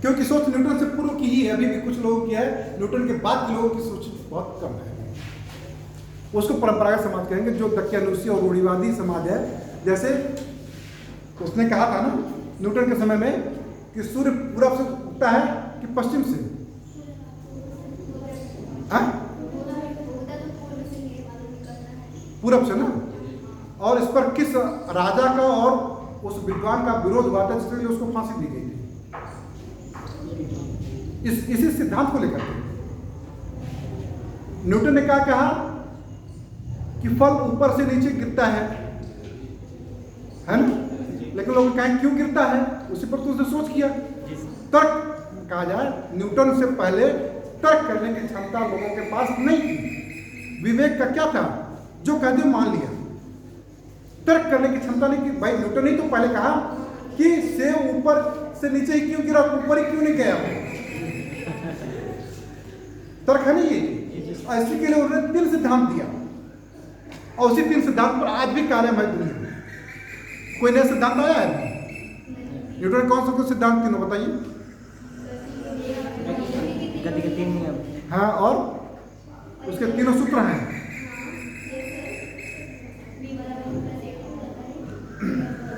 क्योंकि सोच न्यूटन से पूर्व की ही है, अभी भी कुछ लोगों की है, न्यूटन के बाद के लोगों की सोच बहुत कम है। उसको परंपरागत समाज कहेंगे। जो दक्यानुसी और रूढ़िवादी समाज है, जैसे उसने कहा था ना न्यूटन के समय में कि सूर्य पूरब से उगता है कि पश्चिम से, पूरब से ना, और इस पर किस राजा का और उस विद्वान का विरोध हुआ था जिसके लिए उसको फांसी दी गई थी, इसी सिद्धांत को लेकर न्यूटन ने क्या कहा कि फल ऊपर से नीचे गिरता है ना, लेकिन लोग कहें क्यों गिरता है, उसी पर तो उसने सोच किया। तर्क कहा जाए, न्यूटन से पहले तर्क करने की क्षमता लोगों के पास नहीं थी। विवेक का क्या था, जो कह दिया मान लिया। तर्क करने की क्षमता नहीं की। भाई न्यूटन ने तो पहले कहा कि सेब ऊपर से नीचे ही क्यों गिरा, ऊपर ही क्यों नहीं गया। तर्क है नहीं ये, इसी के लिए उन्होंने 3 सिद्धांत दिया, और उसी 3 सिद्धांत पर आज भी कार्य है दुनिया में। कोई नया सिद्धांत आया है? न्यूटन ने कौन सा कुछ सिद्धांत तीनों बताइए? गति के 3 नियम। हाँ, और उसके 3 सूत्र हैं।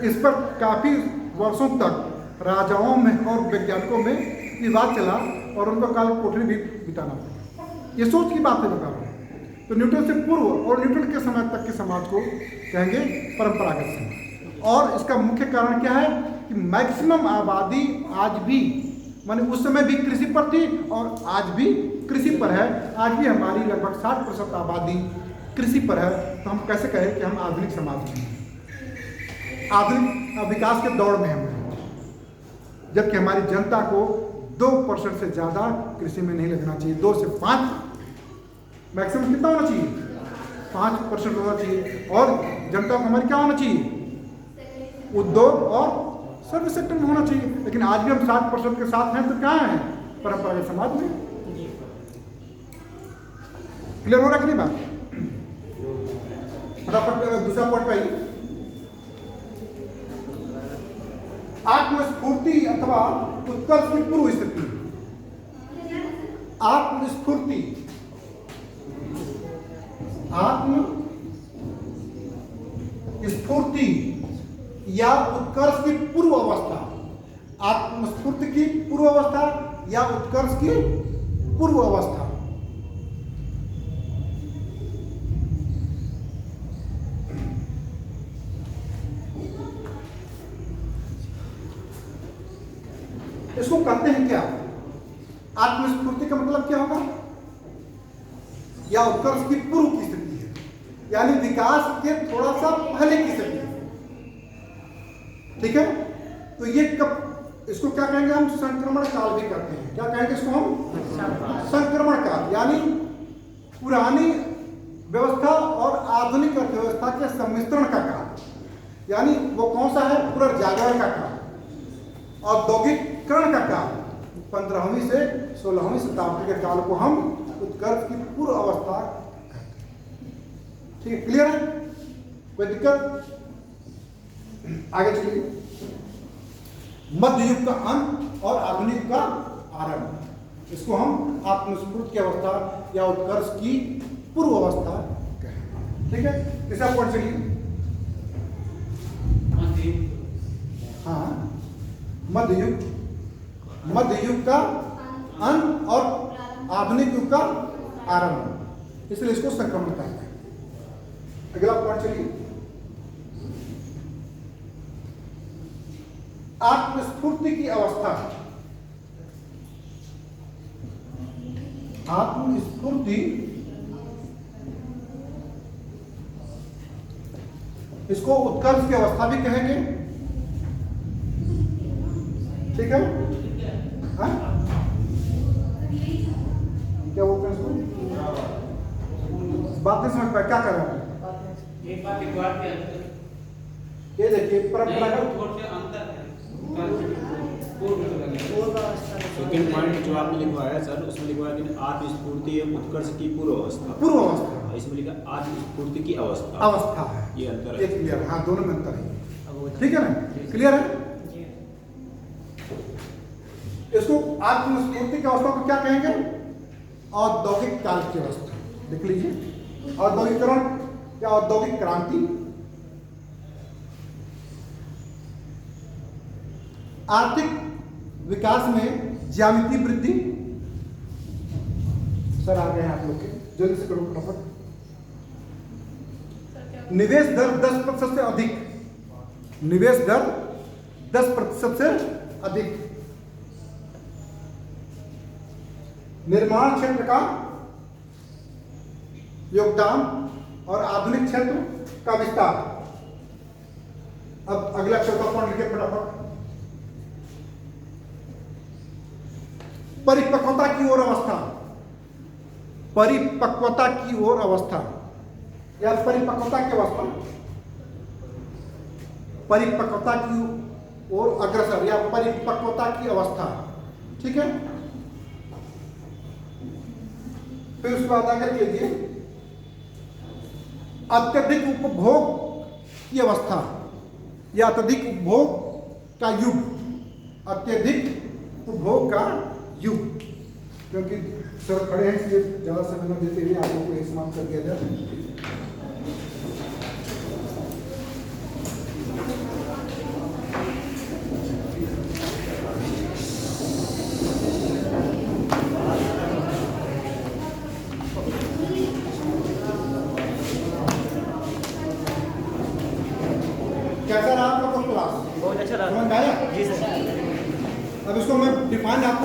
इस पर काफी वर्षों तक राजाओं में और वैज्ञानिकों में विवाद चला और उनको काल कोठरी भी बिताना पड़ा। ये सोच की बात है बता रहा हूँ। तो न्यूटन से पूर्व और न्यूटन के समय तक के समाज को कहेंगे परंपरागत समाज। और इसका मुख्य कारण क्या है कि मैक्सिमम आबादी आज भी, माने उस समय भी कृषि पर थी और आज भी कृषि पर है। आज भी हमारी लगभग 60% आबादी कृषि पर है। तो हम कैसे कहें कि हम आधुनिक समाज में हैं, आधुनिक विकास के दौड़ में हम हैं, जबकि हमारी जनता को 2% से ज़्यादा कृषि में नहीं लगना चाहिए। 2 से 5 मैक्सिमम कितना होना चाहिए? 5% होना चाहिए। और जनता को हमारी क्या होना चाहिए? उद्योग और सर्विस सेक्टर में होना चाहिए। लेकिन आज भी हम 60% के साथ हैं, तो कहाँ हैं? परंपरागत समाज में। क्लियर हो रहा कि नहीं बात? फटाफट दूसरा पॉइंट पे आइए। आत्मस्फूर्ति अथवा उत्कर्ष की पूर्व स्थिति। आत्मस्फूर्ति, आत्मस्फूर्ति या उत्कर्ष की पूर्व अवस्था। आत्मस्फूर्ति की पूर्व अवस्था या उत्कर्ष की पूर्व अवस्था। इसको कहते हैं क्या? आत्मस्फूर्ति का मतलब क्या होगा? या उत्कर्ष की पूर्व की स्थिति है, यानी विकास के थोड़ा सा पहले की स्थिति है। ठीक है, तो ये कब, इसको क्या कहेंगे हम? संक्रमण काल भी कहते हैं। क्या कहेंगे इसको हम? संक्रमण काल, यानी पुरानी व्यवस्था और आधुनिक अर्थव्यवस्था के सम्मिश्रण का काल। यानी वो कौन सा है? पुनर्जागरण का काल, औद्योगिकरण का काल। 15वीं से 16वीं शताब्दी के काल को हम उत्कर्ष की पूर्व अवस्था कहते हैं। ठीक है, क्लियर है? कोई दिक्कत? आगे चलिए। मध्य युग का अंत और आधुनिक का आरंभ, इसको हम आत्मस्फूर्ति की अवस्था या उत्कर्ष की पूर्व अवस्था कहें। ठीक है, तीसरा पॉइंट चलिए। हाँ, मध्य युग का अंत और आधुनिक युग का आरंभ, इसलिए इसको संक्रमण कहते हैं। अगला पॉइंट चलिए। आत्मस्फूर्ति की अवस्था। आत्मस्फूर्ति, इसको उत्कर्ष की अवस्था भी कहेंगे। ठीक है, हाँ? क्या बोलते हैं इसको? बात नहीं समझ पाए, क्या कर रहे हैं? ये देखिए परंपरागत सेकंड पॉइंट जो आपने लिखवाया सर, उसमें लिखवाया कि आत्मस्फूर्ति उत्कर्ष की पूर्व अवस्था। पूर्व अवस्था, इसमें लिखा आत्मस्फूर्ति की अवस्था। अवस्था है, ये अंतर है। ये क्लियर है। हाँ, दोनों में अंतर है। ठीक है ना, क्लियर है? इसको आत्मस्फूर्ति की अवस्था को क्या कहेंगे? औद्योगिक काल की अवस्था। देख लीजिए, औद्योगिकरण या औद्योगिक क्रांति, आर्थिक विकास में ज्यामितीय वृद्धि। सर आ गए हैं आप लोग के, जल्दी से करो फटाफट। निवेश दर 10% से अधिक, निवेश दर 10% से अधिक। निर्माण क्षेत्र का योगदान और आधुनिक क्षेत्र का विस्तार। अब अगला चौथा पॉइंट लिखे फटाफट। परिपक्वता की ओर अवस्था, परिपक्वता की ओर अवस्था या परिपक्वता की अवस्था, परिपक्वता की ओर अग्रसर या परिपक्वता की अवस्था। ठीक है, फिर उसके बाद आकर लीजिए अत्यधिक उपभोग की अवस्था या अत्यधिक उपभोग का युग, अत्यधिक उपभोग का युग। क्योंकि सर खड़े हैं इसलिए ज्यादा समय न देते हुए आप लोगों को समाप्त कर दिया जाए। कैसा रहा आपका क्लास? बहुत अच्छा रहा समझ में आया? जी सर। अब इसको मैं डिफाइन आपको